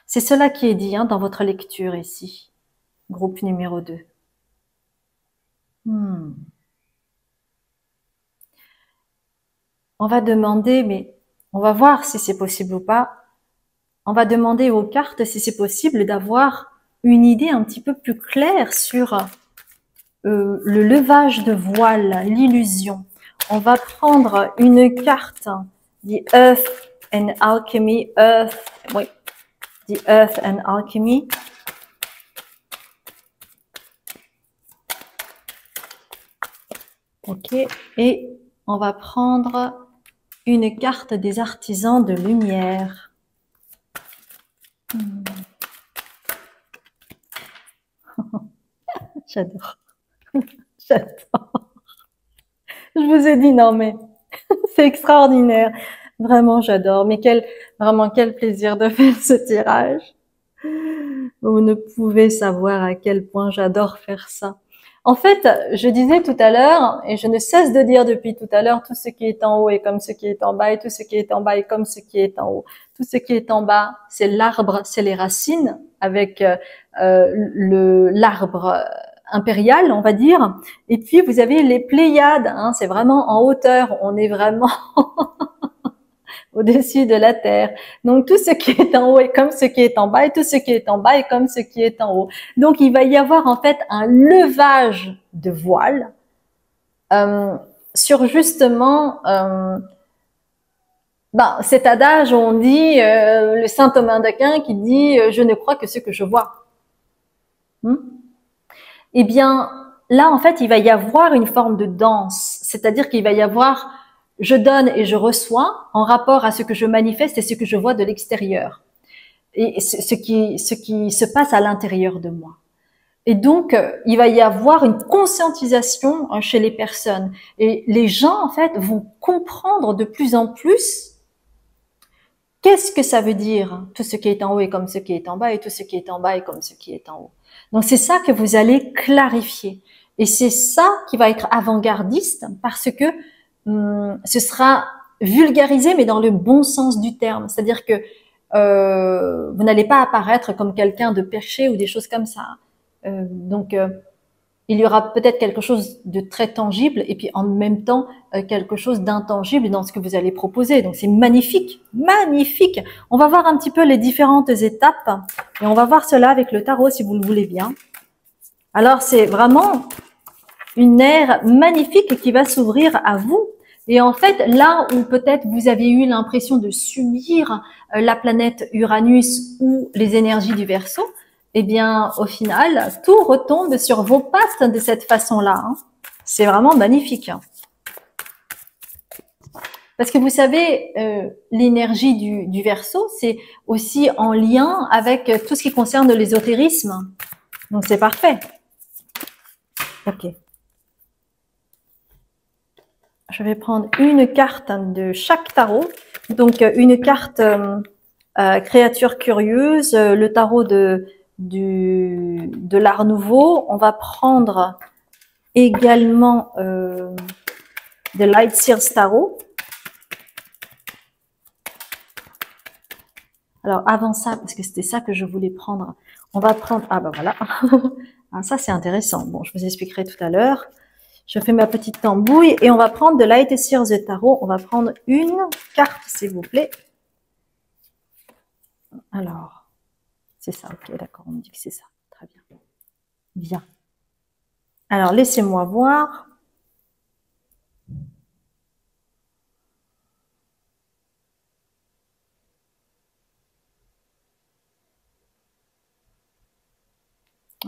C'est cela qui est dit, hein, dans votre lecture ici, groupe numéro 2. On va demander, mais on va voir si c'est possible ou pas. On va demander aux cartes si c'est possible d'avoir une idée un petit peu plus claire sur le levage de voile, l'illusion. On va prendre une carte, The Earth and Alchemy, The Earth and Alchemy. Ok, et on va prendre une carte des artisans de lumière. J'adore. J'adore. Je vous ai dit non mais c'est extraordinaire. Vraiment j'adore. Mais vraiment quel plaisir de faire ce tirage. Vous ne pouvez savoir à quel point j'adore faire ça. En fait, je disais tout à l'heure, et je ne cesse de dire depuis tout à l'heure, tout ce qui est en haut est comme ce qui est en bas, et tout ce qui est en bas est comme ce qui est en haut. Tout ce qui est en bas, c'est l'arbre, c'est les racines, avec l'arbre impérial, on va dire. Et puis, vous avez les Pléiades, hein, c'est vraiment en hauteur, on est vraiment au-dessus de la terre. Donc tout ce qui est en haut est comme ce qui est en bas et tout ce qui est en bas est comme ce qui est en haut. Donc il va y avoir en fait un levage de voile sur justement cet adage où on dit le saint Thomas d'Aquin qui dit je ne crois que ce que je vois. Eh bien là en fait il va y avoir une forme de danse, c'est-à-dire qu'il va y avoir je donne et je reçois en rapport à ce que je manifeste et ce que je vois de l'extérieur et ce qui se passe à l'intérieur de moi. Et donc, il va y avoir une conscientisation chez les personnes. Et les gens, en fait, vont comprendre de plus en plus qu'est-ce que ça veut dire. Tout ce qui est en haut est comme ce qui est en bas et tout ce qui est en bas est comme ce qui est en haut. Donc, c'est ça que vous allez clarifier. Et c'est ça qui va être avant-gardiste parce que ce sera vulgarisé, mais dans le bon sens du terme. C'est-à-dire que vous n'allez pas apparaître comme quelqu'un de perché ou des choses comme ça. Donc, il y aura peut-être quelque chose de très tangible et puis en même temps quelque chose d'intangible dans ce que vous allez proposer. Donc, c'est magnifique, magnifique. On va voir un petit peu les différentes étapes et on va voir cela avec le tarot si vous le voulez bien. Alors, c'est vraiment une ère magnifique qui va s'ouvrir à vous. Et en fait, là où peut-être vous avez eu l'impression de subir la planète Uranus ou les énergies du Verseau, eh bien, au final, tout retombe sur vos pattes de cette façon-là. C'est vraiment magnifique. Parce que vous savez, l'énergie du Verseau, c'est aussi en lien avec tout ce qui concerne l'ésotérisme. Donc, c'est parfait. Ok. Je vais prendre une carte de chaque tarot. Donc, une carte créature curieuse, le tarot de l'Art Nouveau. On va prendre également de Light Seers Tarot. Alors, avant ça, parce que c'était ça que je voulais prendre, on va prendre... Ah ben voilà. Ah, ça, c'est intéressant. Bon, je vous expliquerai tout à l'heure. Je fais ma petite tambouille et on va prendre de Light Seers Tarot. On va prendre une carte, s'il vous plaît. Alors, c'est ça, ok, d'accord, on me dit que c'est ça. Très bien. Bien. Alors, laissez-moi voir.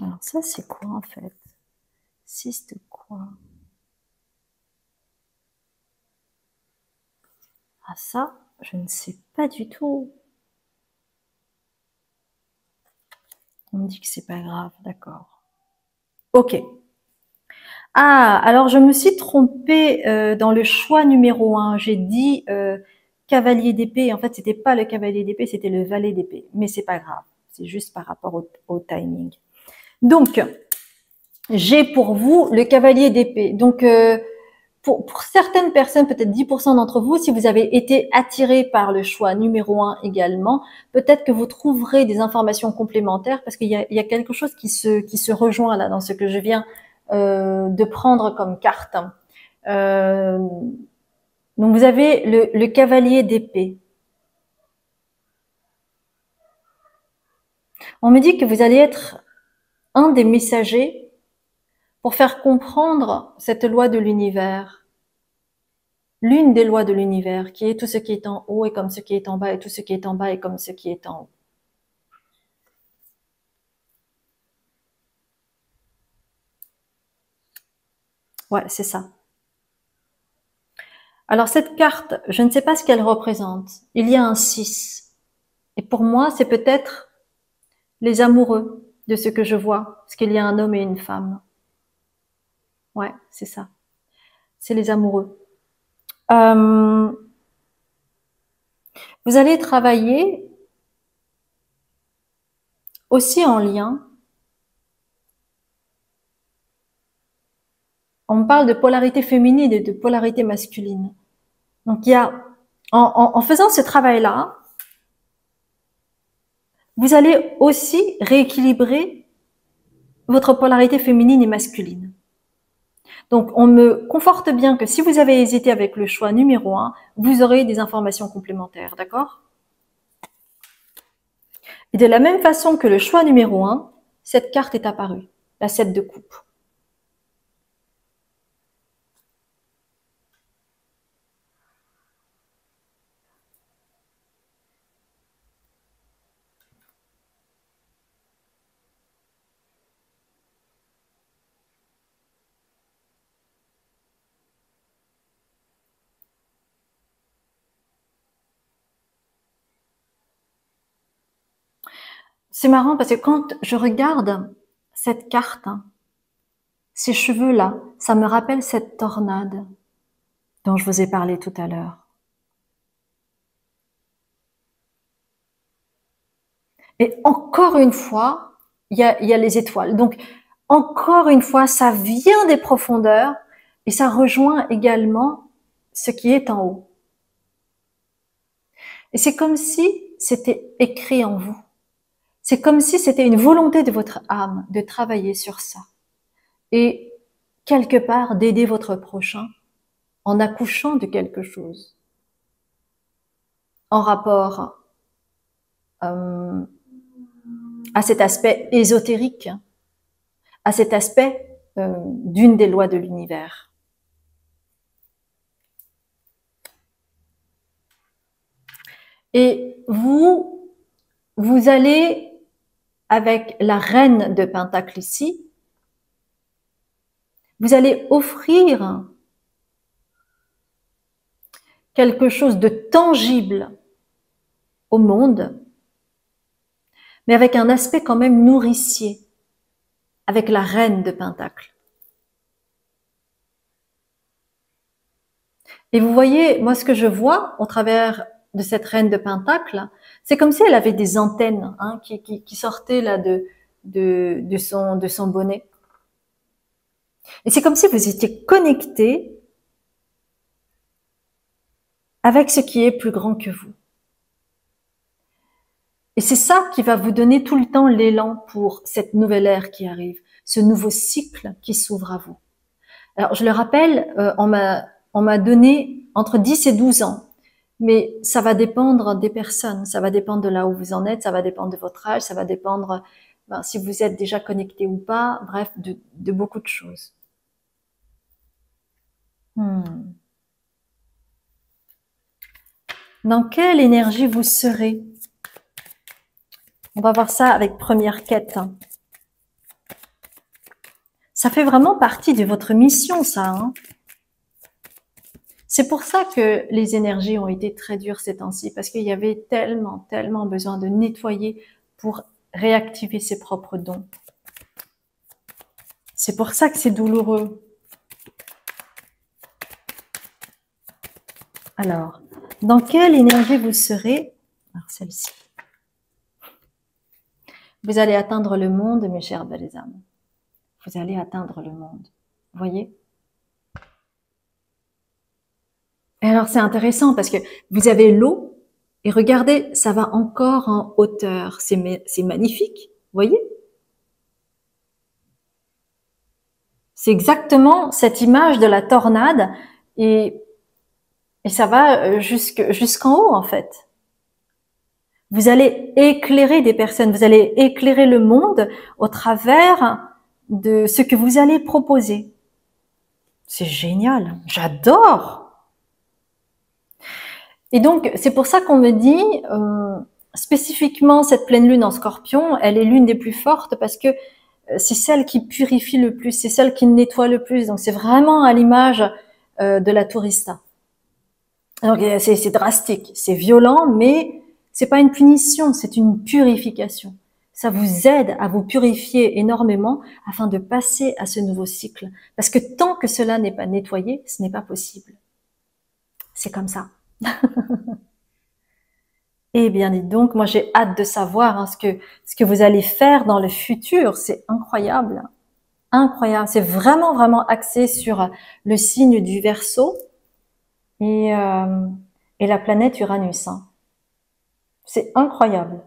Alors, ça, c'est quoi, en fait? Six de quoi? Ah, ça, je ne sais pas du tout. On me dit que c'est pas grave, d'accord. Ok. Ah, alors je me suis trompée dans le choix numéro 1. J'ai dit cavalier d'épée. En fait, c'était pas le cavalier d'épée, c'était le valet d'épée. Mais c'est pas grave. C'est juste par rapport au timing. Donc, j'ai pour vous le cavalier d'épée. Donc, pour certaines personnes, peut-être 10% d'entre vous, si vous avez été attiré par le choix numéro 1 également, peut-être que vous trouverez des informations complémentaires parce qu'il y a quelque chose qui se rejoint là dans ce que je viens de prendre comme carte. Donc vous avez le cavalier d'épée. On me dit que vous allez être un des messagers pour faire comprendre cette loi de l'univers. L'une des lois de l'univers, qui est tout ce qui est en haut est comme ce qui est en bas, et tout ce qui est en bas est comme ce qui est en haut. Ouais, c'est ça. Alors cette carte, je ne sais pas ce qu'elle représente. Il y a un 6. Et pour moi, c'est peut-être les amoureux de ce que je vois, parce qu'il y a un homme et une femme. Ouais, c'est ça. C'est les amoureux. Vous allez travailler aussi en lien. On parle de polarité féminine et de polarité masculine. Donc il y a, en faisant ce travail-là, vous allez aussi rééquilibrer votre polarité féminine et masculine. Donc, on me conforte bien que si vous avez hésité avec le choix numéro 1, vous aurez des informations complémentaires, d'accord? Et de la même façon que le choix numéro 1, cette carte est apparue, la 7 de coupe. C'est marrant parce que quand je regarde cette carte, ces cheveux-là, ça me rappelle cette tornade dont je vous ai parlé tout à l'heure. Et encore une fois, il y a les étoiles. Donc, encore une fois, ça vient des profondeurs et ça rejoint également ce qui est en haut. Et c'est comme si c'était écrit en vous. C'est comme si c'était une volonté de votre âme de travailler sur ça. Et quelque part, d'aider votre prochain en accouchant de quelque chose. En rapport à cet aspect ésotérique, à cet aspect d'une des lois de l'univers. Et vous allez, avec la reine de Pentacle ici, vous allez offrir quelque chose de tangible au monde, mais avec un aspect quand même nourricier, avec la reine de Pentacle. Et vous voyez, moi ce que je vois au travers de cette reine de Pentacle, c'est comme si elle avait des antennes qui sortaient là de son bonnet. Et c'est comme si vous étiez connecté avec ce qui est plus grand que vous. Et c'est ça qui va vous donner tout le temps l'élan pour cette nouvelle ère qui arrive, ce nouveau cycle qui s'ouvre à vous. Alors, je le rappelle, on m'a donné entre 10 et 12 ans. Mais ça va dépendre des personnes, ça va dépendre de là où vous en êtes, ça va dépendre de votre âge, ça va dépendre si vous êtes déjà connecté ou pas, bref, de beaucoup de choses. Dans quelle énergie vous serez? On va voir ça avec première quête. Ça fait vraiment partie de votre mission, ça. Hein. C'est pour ça que les énergies ont été très dures ces temps-ci, parce qu'il y avait tellement, tellement besoin de nettoyer pour réactiver ses propres dons. C'est pour ça que c'est douloureux. Alors, dans quelle énergie vous serez? Alors, celle-ci. Vous allez atteindre le monde, mes chères belles âmes. Vous allez atteindre le monde. Vous voyez? Et alors, c'est intéressant parce que vous avez l'eau et regardez, ça va encore en hauteur. C'est magnifique. Vous voyez? C'est exactement cette image de la tornade et ça va jusqu'en haut, en fait. Vous allez éclairer des personnes, vous allez éclairer le monde au travers de ce que vous allez proposer. C'est génial, j'adore. Et donc, c'est pour ça qu'on me dit, spécifiquement cette pleine lune en Scorpion, elle est l'une des plus fortes parce que c'est celle qui purifie le plus, c'est celle qui nettoie le plus. Donc, c'est vraiment à l'image de la tourista. Donc, c'est drastique, c'est violent, mais c'est pas une punition, c'est une purification. Ça vous aide à vous purifier énormément afin de passer à ce nouveau cycle. Parce que tant que cela n'est pas nettoyé, ce n'est pas possible. C'est comme ça. Eh bien, dites donc, moi j'ai hâte de savoir ce que vous allez faire dans le futur. C'est incroyable. Incroyable. C'est vraiment, vraiment axé sur le signe du Verseau et la planète Uranus. C'est incroyable.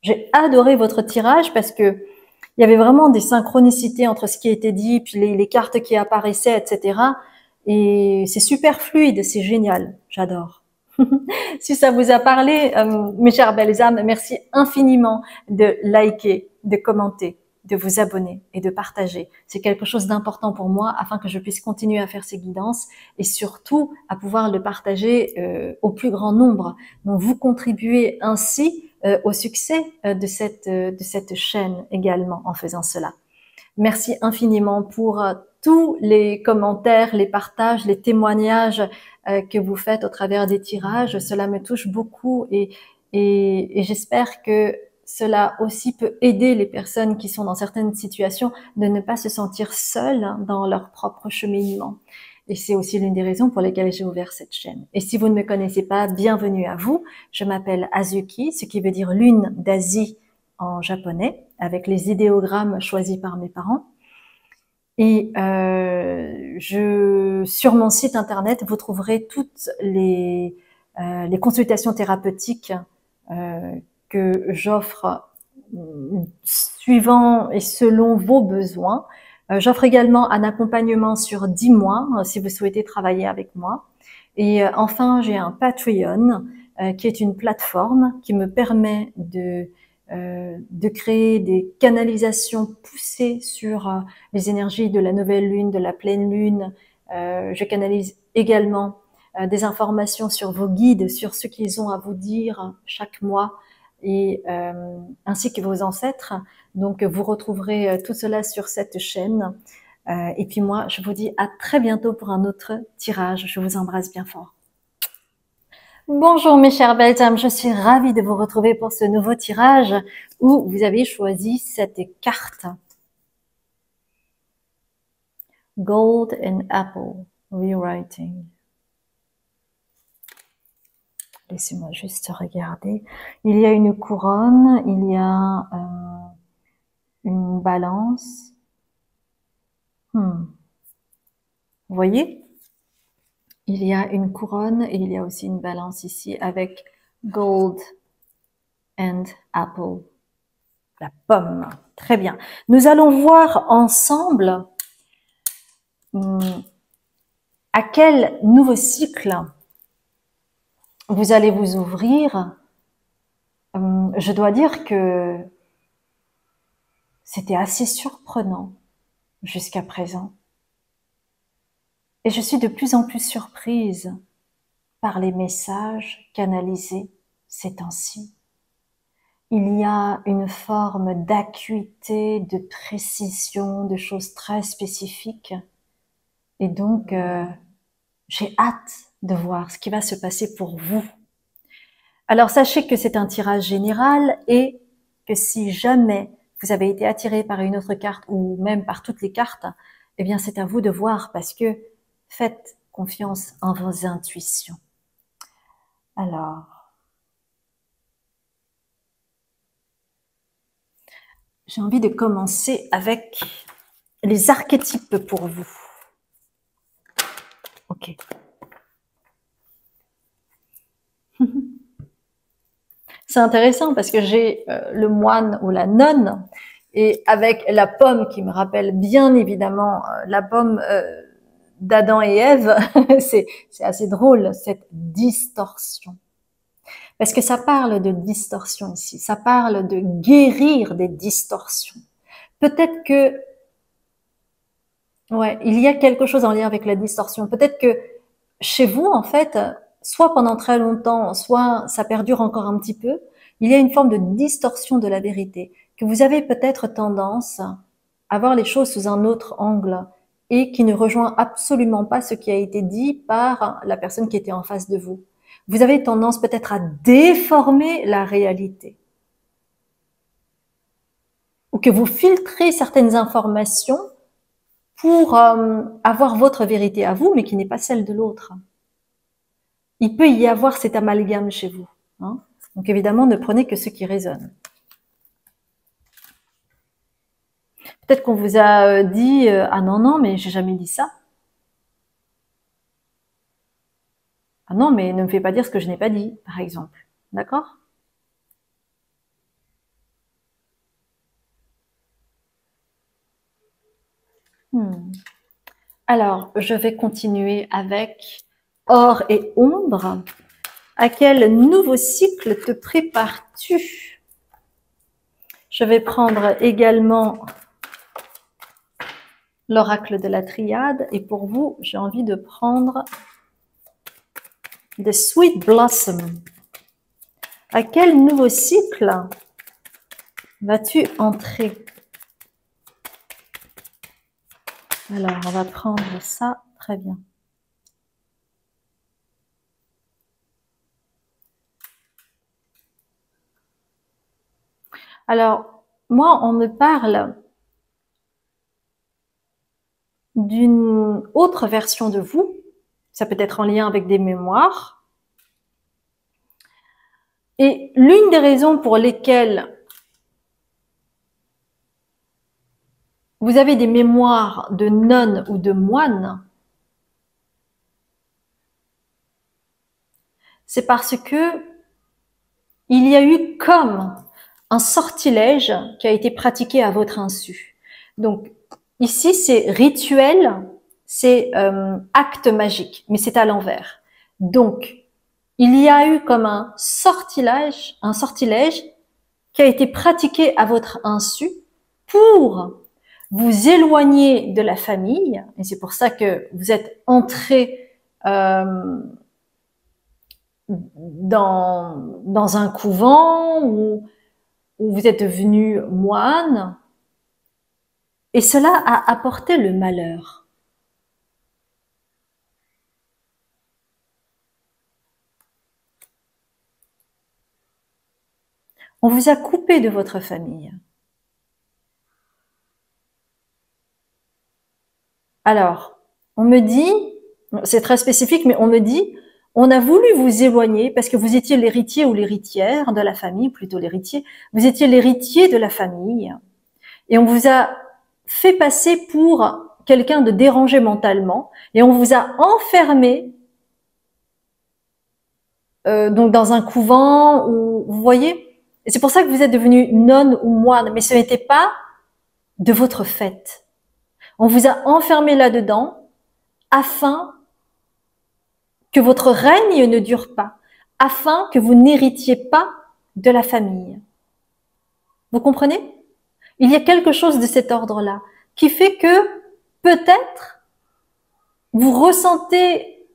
J'ai adoré votre tirage parce que Il y avait vraiment des synchronicités entre ce qui était dit, puis les cartes qui apparaissaient, etc. Et c'est super fluide, c'est génial, j'adore. Si ça vous a parlé, mes chères belles âmes, merci infiniment de liker, de commenter, de vous abonner et de partager. C'est quelque chose d'important pour moi afin que je puisse continuer à faire ces guidances et surtout à pouvoir le partager au plus grand nombre. Donc vous contribuez ainsi au succès de cette chaîne également en faisant cela. Merci infiniment pour tous les commentaires, les partages, les témoignages que vous faites au travers des tirages. Cela me touche beaucoup et j'espère que cela aussi peut aider les personnes qui sont dans certaines situations de ne pas se sentir seules dans leur propre cheminement. Et c'est aussi l'une des raisons pour lesquelles j'ai ouvert cette chaîne. Et si vous ne me connaissez pas, bienvenue à vous. Je m'appelle Azuki, ce qui veut dire lune d'Asie en japonais, avec les idéogrammes choisis par mes parents. Et sur mon site internet, vous trouverez toutes les consultations thérapeutiques que j'offre suivant et selon vos besoins. J'offre également un accompagnement sur 10 mois si vous souhaitez travailler avec moi. Et enfin, j'ai un Patreon qui est une plateforme qui me permet de créer des canalisations poussées sur les énergies de la nouvelle lune, de la pleine lune. Je canalise également des informations sur vos guides, sur ce qu'ils ont à vous dire chaque mois, et ainsi que vos ancêtres. Donc vous retrouverez tout cela sur cette chaîne. Et puis moi, je vous dis à très bientôt pour un autre tirage. Je vous embrasse bien fort. Bonjour mes chères belles âmes, je suis ravie de vous retrouver pour ce nouveau tirage où vous avez choisi cette carte. Gold and Apple, Rewriting. Laissez-moi juste regarder. Il y a une couronne, il y a une balance. Vous voyez? Il y a une couronne et il y a aussi une balance ici avec Gold and Apple. La pomme. Très bien. Nous allons voir ensemble à quel nouveau cycle vous allez vous ouvrir. Je dois dire que c'était assez surprenant jusqu'à présent. Et je suis de plus en plus surprise par les messages canalisés ces temps-ci. Il y a une forme d'acuité, de précision, de choses très spécifiques. Et donc, j'ai hâte de voir ce qui va se passer pour vous. Alors, sachez que c'est un tirage général et que si jamais vous avez été attiré par une autre carte ou même par toutes les cartes, eh bien, c'est à vous de voir parce que faites confiance en vos intuitions. Alors, j'ai envie de commencer avec les archétypes pour vous. Ok. C'est intéressant parce que j'ai le moine ou la nonne et avec la pomme qui me rappelle bien évidemment la pomme d'Adam et Ève, c'est assez drôle cette distorsion. Parce que ça parle de distorsion ici, ça parle de guérir des distorsions. Peut-être que, ouais, il y a quelque chose en lien avec la distorsion. Peut-être que chez vous, en fait, soit pendant très longtemps, soit ça perdure encore un petit peu, il y a une forme de distorsion de la vérité, que vous avez peut-être tendance à voir les choses sous un autre angle et qui ne rejoint absolument pas ce qui a été dit par la personne qui était en face de vous. Vous avez tendance peut-être à déformer la réalité. Ou que vous filtrez certaines informations pour avoir votre vérité à vous, mais qui n'est pas celle de l'autre. Il peut y avoir cet amalgame chez vous. Hein. Donc évidemment, ne prenez que ce qui résonne. Peut-être qu'on vous a dit « Ah non, non, mais j'ai jamais dit ça. » Ah non, mais ne me fais pas dire ce que je n'ai pas dit, par exemple. D'accord? Hmm. Alors, je vais continuer avec or et ombre. À quel nouveau cycle te prépares-tu? Je vais prendre également l'oracle de la triade. Et pour vous, j'ai envie de prendre The Sweet Blossom. À quel nouveau cycle vas-tu entrer? Alors, on va prendre ça. Très bien. Alors, moi, on me parle d'une autre version de vous. Ça peut être en lien avec des mémoires. Et l'une des raisons pour lesquelles vous avez des mémoires de nonnes ou de moines, c'est parce que il y a eu comme un sortilège qui a été pratiqué à votre insu. Donc, ici, c'est rituel, c'est acte magique, mais c'est à l'envers. Donc, il y a eu comme un sortilège qui a été pratiqué à votre insu pour vous éloigner de la famille, et c'est pour ça que vous êtes entré dans un couvent où vous êtes devenu moine, et cela a apporté le malheur. On vous a coupé de votre famille. Alors, on me dit, c'est très spécifique, mais on me dit, on a voulu vous éloigner parce que vous étiez l'héritier ou l'héritière de la famille, plutôt l'héritier, vous étiez l'héritier de la famille, et on vous a fait passer pour quelqu'un de dérangé mentalement, et on vous a enfermé donc dans un couvent, ou vous voyez, et c'est pour ça que vous êtes devenu nonne ou moine, mais ce n'était pas de votre fait. On vous a enfermé là-dedans afin que votre règne ne dure pas, afin que vous n'héritiez pas de la famille. Vous comprenez? Il y a quelque chose de cet ordre-là qui fait que peut-être vous ressentez,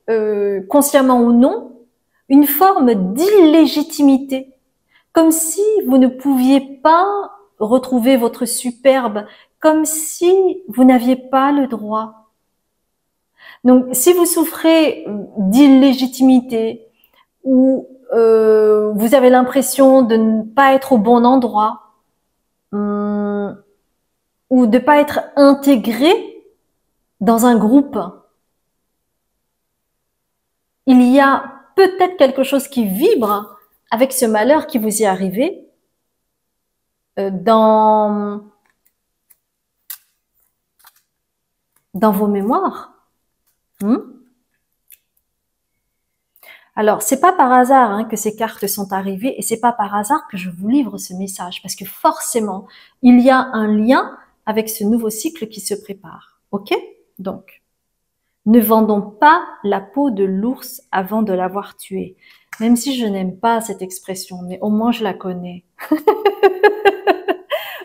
consciemment ou non, une forme d'illégitimité, comme si vous ne pouviez pas retrouver votre superbe, comme si vous n'aviez pas le droit. Donc, si vous souffrez d'illégitimité ou vous avez l'impression de ne pas être au bon endroit ou de ne pas être intégré dans un groupe, il y a peut-être quelque chose qui vibre avec ce malheur qui vous est arrivé dans vos mémoires. Alors, c'est pas par hasard que ces cartes sont arrivées et c'est pas par hasard que je vous livre ce message parce que forcément, il y a un lien avec ce nouveau cycle qui se prépare. Ok? Donc, ne vendons pas la peau de l'ours avant de l'avoir tué. Même si je n'aime pas cette expression, mais au moins je la connais.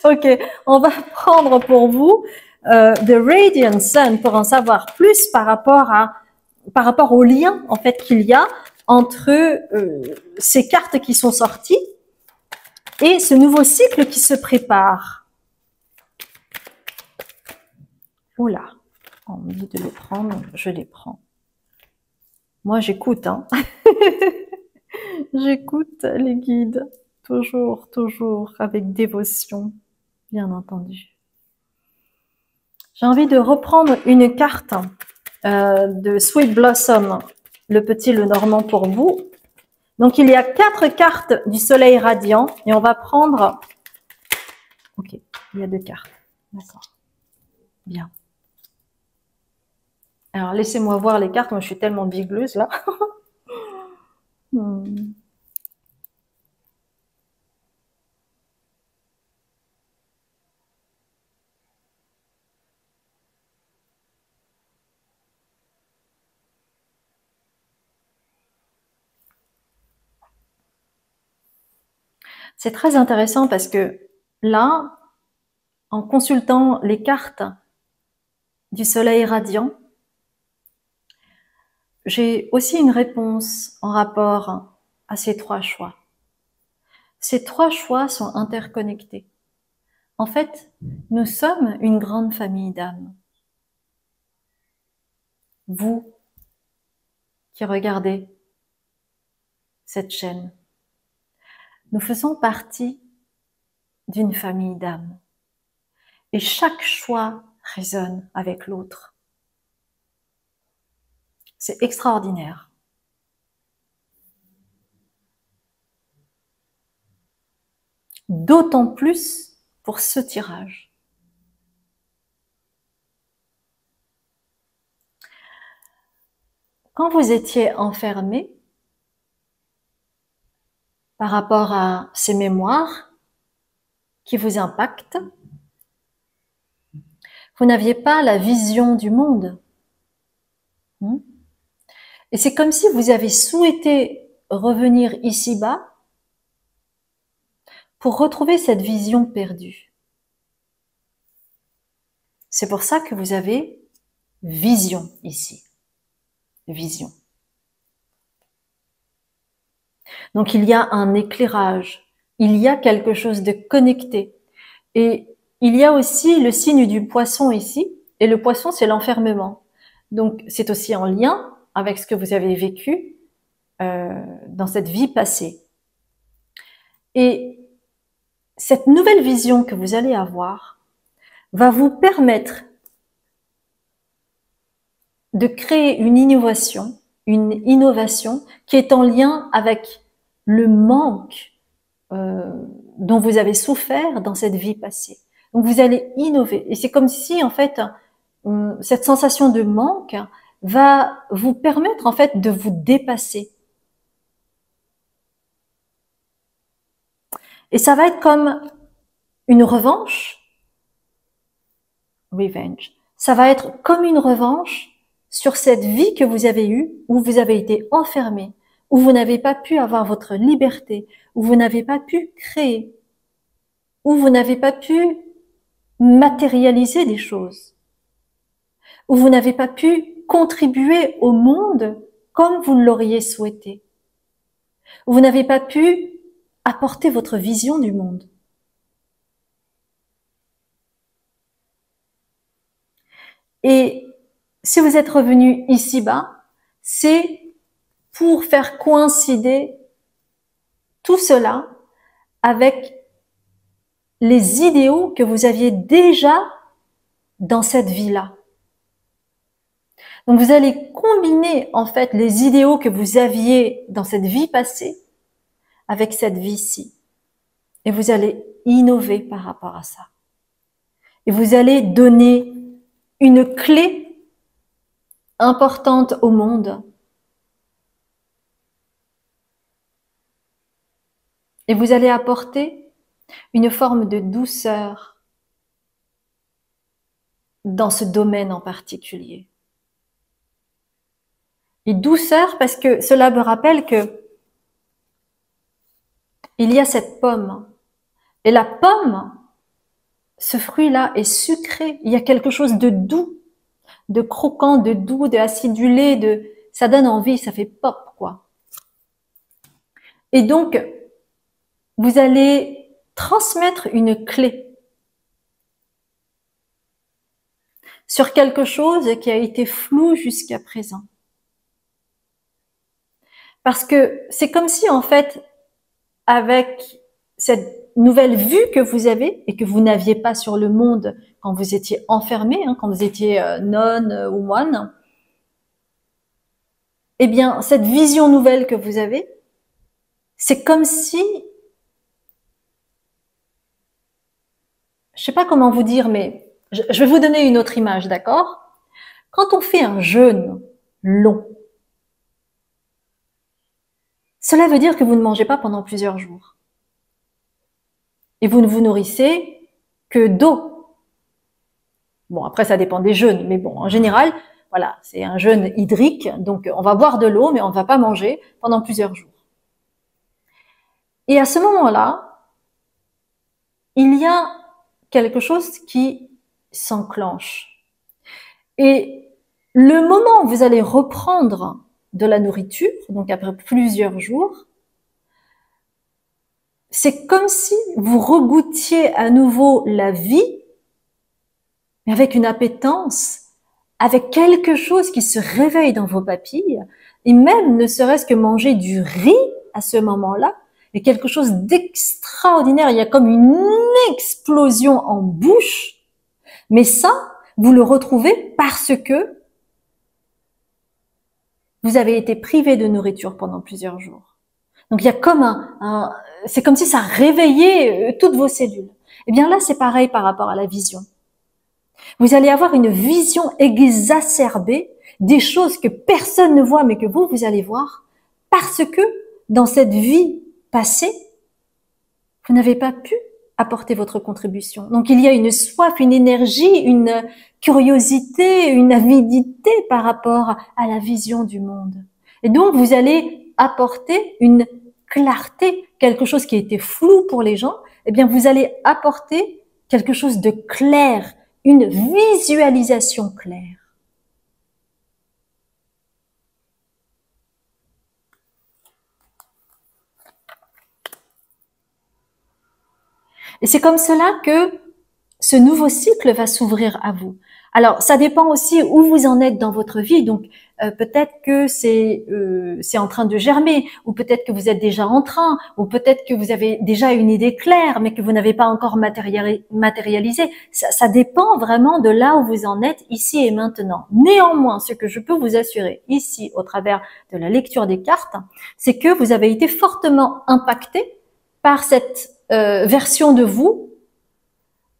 Ok, on va prendre pour vous The Radiant Sun pour en savoir plus par rapport au lien en fait qu'il y a entre ces cartes qui sont sorties et ce nouveau cycle qui se prépare. Oula, on me dit de les prendre, je les prends. Moi, j'écoute, hein. J'écoute les guides, toujours, avec dévotion, bien entendu. J'ai envie de reprendre une carte de Sweet Blossom, le petit le normand pour vous. Donc, il y a 4 cartes du soleil radiant et on va prendre... Ok, il y a 2 cartes. D'accord. Bien. Alors, laissez-moi voir les cartes. Moi, je suis tellement bigleuse, là. C'est très intéressant parce que là, en consultant les cartes du soleil radiant, j'ai aussi une réponse en rapport à ces 3 choix. Ces 3 choix sont interconnectés. En fait, nous sommes une grande famille d'âmes. Vous qui regardez cette chaîne, nous faisons partie d'une famille d'âmes. Et chaque choix résonne avec l'autre. C'est extraordinaire. D'autant plus pour ce tirage. Quand vous étiez enfermé par rapport à ces mémoires qui vous impactent, vous n'aviez pas la vision du monde. Et c'est comme si vous avez souhaité revenir ici-bas pour retrouver cette vision perdue. C'est pour ça que vous avez vision ici. Vision. Donc il y a un éclairage, il y a quelque chose de connecté. Et il y a aussi le signe du poisson ici, et le poisson c'est l'enfermement. Donc c'est aussi en lien avec ce que vous avez vécu dans cette vie passée. Et cette nouvelle vision que vous allez avoir va vous permettre de créer une innovation qui est en lien avec le manque dont vous avez souffert dans cette vie passée. Donc vous allez innover. Et c'est comme si, en fait, cette sensation de manque va vous permettre, en fait, de vous dépasser. Et ça va être comme une revanche. Revenge. Ça va être comme une revanche sur cette vie que vous avez eue, où vous avez été enfermé, où vous n'avez pas pu avoir votre liberté, où vous n'avez pas pu créer, où vous n'avez pas pu matérialiser des choses, où vous n'avez pas pu contribuer au monde comme vous l'auriez souhaité, où vous n'avez pas pu apporter votre vision du monde. Et si vous êtes revenu ici-bas, c'est pour faire coïncider tout cela avec les idéaux que vous aviez déjà dans cette vie-là. Donc vous allez combiner en fait les idéaux que vous aviez dans cette vie passée avec cette vie-ci. Et vous allez innover par rapport à ça. Et vous allez donner une clé importante au monde. Et vous allez apporter une forme de douceur dans ce domaine en particulier. Et douceur parce que cela me rappelle que il y a cette pomme. Et la pomme, ce fruit-là est sucré. Il y a quelque chose de doux, de croquant, de doux, d'acidulé, ça donne envie, ça fait pop, quoi. Et donc, vous allez transmettre une clé sur quelque chose qui a été flou jusqu'à présent. Parce que c'est comme si, en fait, avec cette nouvelle vue que vous avez et que vous n'aviez pas sur le monde quand vous étiez enfermé, quand vous étiez nonne ou moine, eh bien, cette vision nouvelle que vous avez, c'est comme si, je sais pas comment vous dire, mais je vais vous donner une autre image, d'accord? Quand on fait un jeûne long, cela veut dire que vous ne mangez pas pendant plusieurs jours. Et vous ne vous nourrissez que d'eau. Bon, après, ça dépend des jeûnes, mais bon, en général, voilà, c'est un jeûne hydrique, donc on va boire de l'eau, mais on ne va pas manger pendant plusieurs jours. Et à ce moment-là, il y a quelque chose qui s'enclenche. Et le moment où vous allez reprendre de la nourriture, donc après plusieurs jours, c'est comme si vous regoutiez à nouveau la vie, mais avec une appétence, avec quelque chose qui se réveille dans vos papilles, et même ne serait-ce que manger du riz à ce moment-là, est quelque chose d'extraordinaire. Il y a comme une explosion en bouche, mais ça, vous le retrouvez parce que vous avez été privé de nourriture pendant plusieurs jours. Donc il y a comme c'est comme si ça réveillait toutes vos cellules. Eh bien là, c'est pareil par rapport à la vision. Vous allez avoir une vision exacerbée des choses que personne ne voit, mais que vous allez voir, parce que dans cette vie passée, vous n'avez pas pu apporter votre contribution. Donc il y a une soif, une énergie, une curiosité, une avidité par rapport à la vision du monde. Et donc vous allez apporter une clarté, quelque chose qui était flou pour les gens, eh bien vous allez apporter quelque chose de clair, une visualisation claire. Et c'est comme cela que ce nouveau cycle va s'ouvrir à vous. Alors, ça dépend aussi où vous en êtes dans votre vie. Donc, peut-être que c'est en train de germer, ou peut-être que vous êtes déjà en train, ou peut-être que vous avez déjà une idée claire, mais que vous n'avez pas encore matérialisé. Ça dépend vraiment de là où vous en êtes ici et maintenant. Néanmoins, ce que je peux vous assurer ici, au travers de la lecture des cartes, c'est que vous avez été fortement impacté par cette version de vous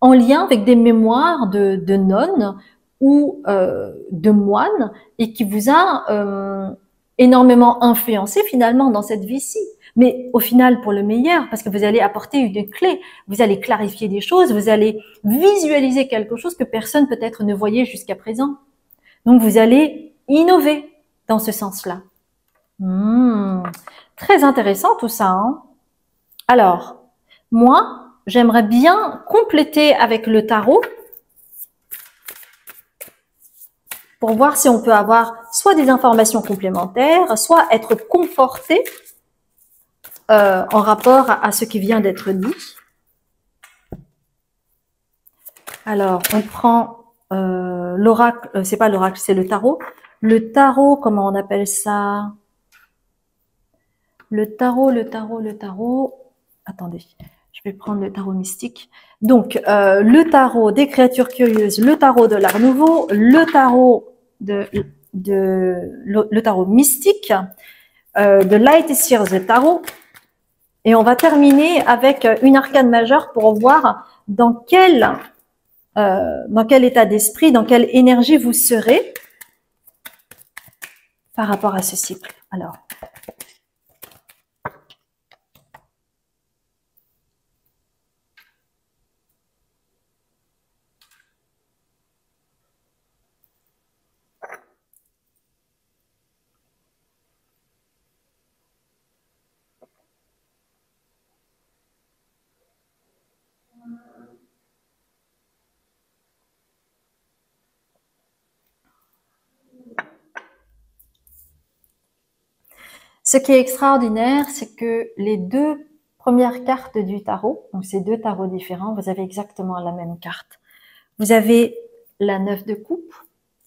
en lien avec des mémoires de nonnes ou de moines et qui vous a énormément influencé finalement dans cette vie-ci. Mais au final pour le meilleur, parce que vous allez apporter une clé, vous allez clarifier des choses, vous allez visualiser quelque chose que personne peut-être ne voyait jusqu'à présent. Donc vous allez innover dans ce sens-là. Très intéressant tout ça, hein. Alors, moi, j'aimerais bien compléter avec le tarot pour voir si on peut avoir soit des informations complémentaires, soit être conforté en rapport à ce qui vient d'être dit. Alors, on prend l'oracle, c'est pas l'oracle, c'est le tarot. Le tarot, comment on appelle ça? Le tarot. Attendez, je vais prendre le tarot mystique. Donc, le tarot des créatures curieuses, le tarot de l'art nouveau, le tarot le tarot mystique, de Light Seers the Tarot. Et on va terminer avec une arcane majeure pour voir dans quel état d'esprit, dans quelle énergie vous serez par rapport à ce cycle. Alors, ce qui est extraordinaire, c'est que les deux premières cartes du tarot, donc ces deux tarots différents, vous avez exactement la même carte. Vous avez la 9 de coupe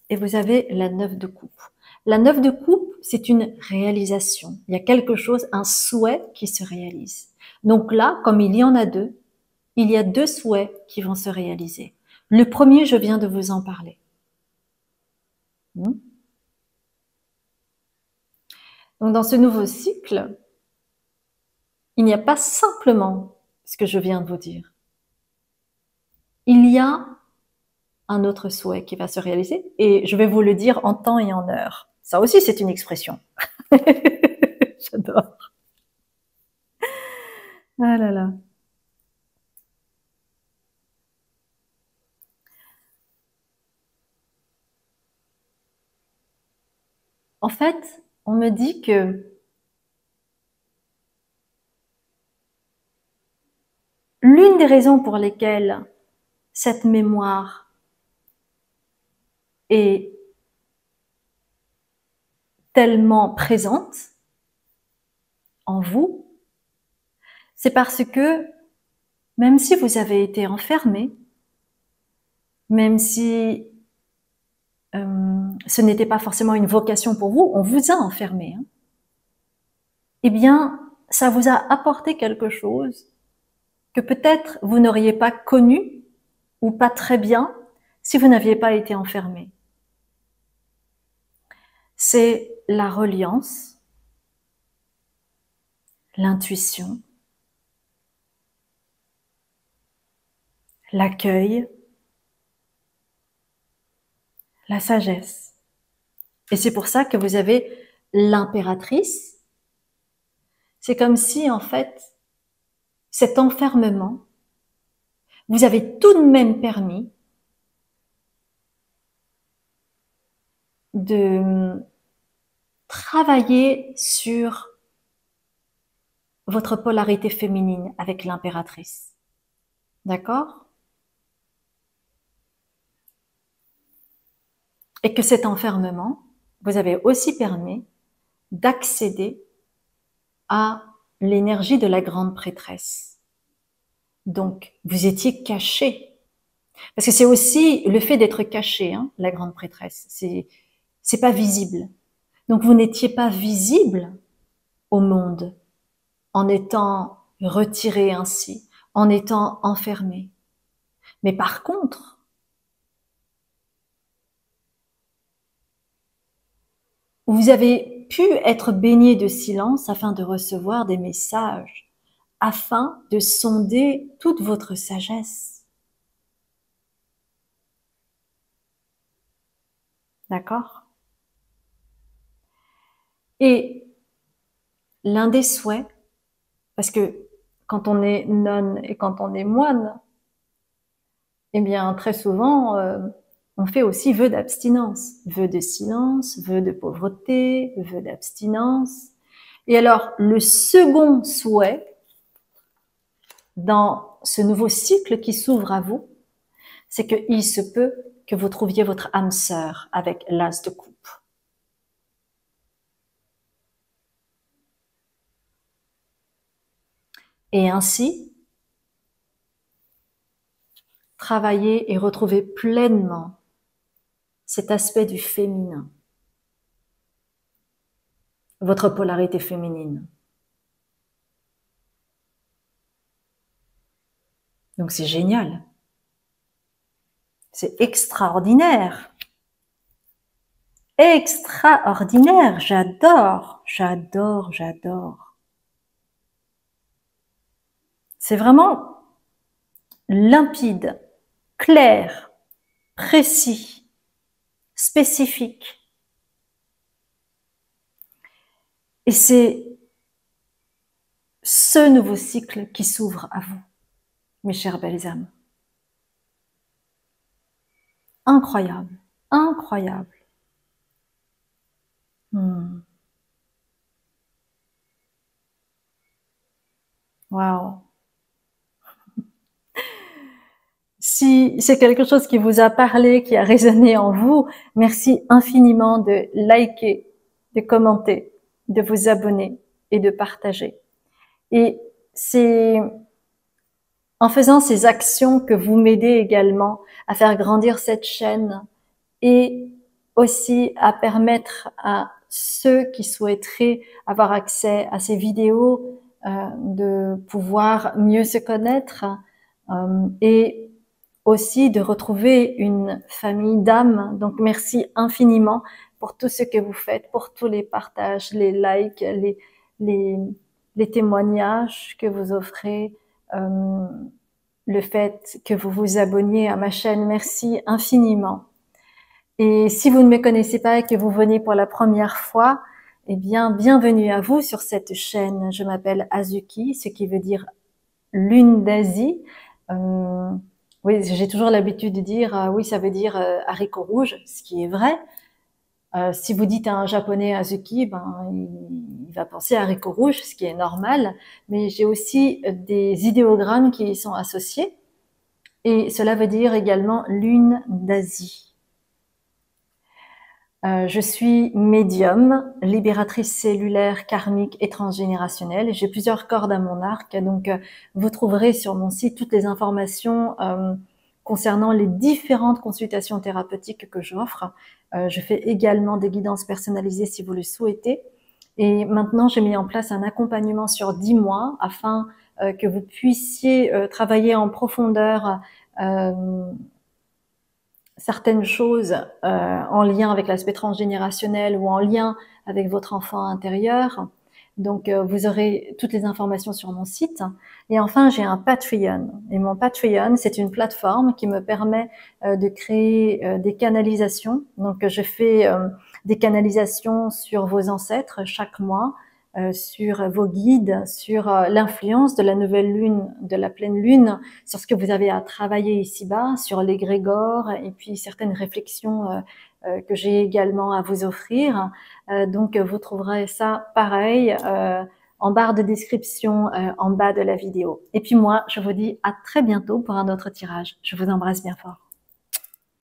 et vous avez la 9 de coupe. La 9 de coupe, c'est une réalisation. Il y a quelque chose, un souhait qui se réalise. Donc là, comme il y en a deux, il y a deux souhaits qui vont se réaliser. Le premier, je viens de vous en parler. Donc dans ce nouveau cycle, il n'y a pas simplement ce que je viens de vous dire. Il y a un autre souhait qui va se réaliser et je vais vous le dire en temps et en heure. Ça aussi, c'est une expression. J'adore. Ah là là. En fait, on me dit que l'une des raisons pour lesquelles cette mémoire est tellement présente en vous, c'est parce que même si vous avez été enfermé, même si ce n'était pas forcément une vocation pour vous, on vous a enfermé, hein, eh bien, ça vous a apporté quelque chose que peut-être vous n'auriez pas connu ou pas très bien si vous n'aviez pas été enfermé. C'est la reliance, l'intuition, l'accueil, la sagesse. Et c'est pour ça que vous avez l'impératrice. C'est comme si, en fait, cet enfermement vous avez tout de même permis de travailler sur votre polarité féminine avec l'impératrice. D'accord? Et que cet enfermement vous avez aussi permis d'accéder à l'énergie de la grande prêtresse. Donc, vous étiez caché. Parce que c'est aussi le fait d'être caché, hein, la grande prêtresse. C'est pas visible. Donc, vous n'étiez pas visible au monde en étant retiré ainsi, en étant enfermé. Mais par contre, vous avez pu être baigné de silence afin de recevoir des messages, afin de sonder toute votre sagesse. D'accord? Et l'un des souhaits, parce que quand on est nonne et quand on est moine, eh bien, très souvent, on fait aussi vœu d'abstinence, vœu de silence, vœu de pauvreté, vœu d'abstinence. Et alors, le second souhait dans ce nouveau cycle qui s'ouvre à vous, c'est qu'il se peut que vous trouviez votre âme sœur avec l'as de coupe. Et ainsi, travailler et retrouver pleinement cet aspect du féminin, votre polarité féminine. Donc c'est génial. C'est extraordinaire. Extraordinaire. J'adore, j'adore, j'adore. C'est vraiment limpide, clair, précis, spécifique. Et c'est ce nouveau cycle qui s'ouvre à vous, mes chères belles âmes. Incroyable, incroyable. Waouh. Si c'est quelque chose qui vous a parlé, qui a résonné en vous, merci infiniment de liker, de commenter, de vous abonner et de partager. Et c'est en faisant ces actions que vous m'aidez également à faire grandir cette chaîne et aussi à permettre à ceux qui souhaiteraient avoir accès à ces vidéos de pouvoir mieux se connaître et aussi de retrouver une famille d'âmes. Donc merci infiniment pour tout ce que vous faites, pour tous les partages, les likes, les témoignages que vous offrez, le fait que vous vous abonniez à ma chaîne. Merci infiniment. Et si vous ne me connaissez pas et que vous venez pour la première fois, eh bien, bienvenue à vous sur cette chaîne. Je m'appelle Azuki, ce qui veut dire lune d'Asie. Oui, j'ai toujours l'habitude de dire, oui, ça veut dire haricot rouge, ce qui est vrai. Si vous dites à un japonais azuki, ben, il va penser à haricots rouges, ce qui est normal, mais j'ai aussi des idéogrammes qui y sont associés, et cela veut dire également lune d'Asie. Je suis médium, libératrice cellulaire, karmique et transgénérationnelle. J'ai plusieurs cordes à mon arc, donc vous trouverez sur mon site toutes les informations concernant les différentes consultations thérapeutiques que j'offre. Je fais également des guidances personnalisées si vous le souhaitez. Et maintenant, j'ai mis en place un accompagnement sur 10 mois afin que vous puissiez travailler en profondeur certaines choses en lien avec l'aspect transgénérationnel ou en lien avec votre enfant intérieur. Donc, vous aurez toutes les informations sur mon site. Et enfin, j'ai un Patreon. Et mon Patreon, c'est une plateforme qui me permet de créer des canalisations. Donc, je fais des canalisations sur vos ancêtres chaque mois, sur vos guides, sur l'influence de la nouvelle lune, de la pleine lune, sur ce que vous avez à travailler ici-bas, sur l'égrégore et puis certaines réflexions que j'ai également à vous offrir. Donc, vous trouverez ça pareil en barre de description en bas de la vidéo. Et puis moi, je vous dis à très bientôt pour un autre tirage. Je vous embrasse bien fort.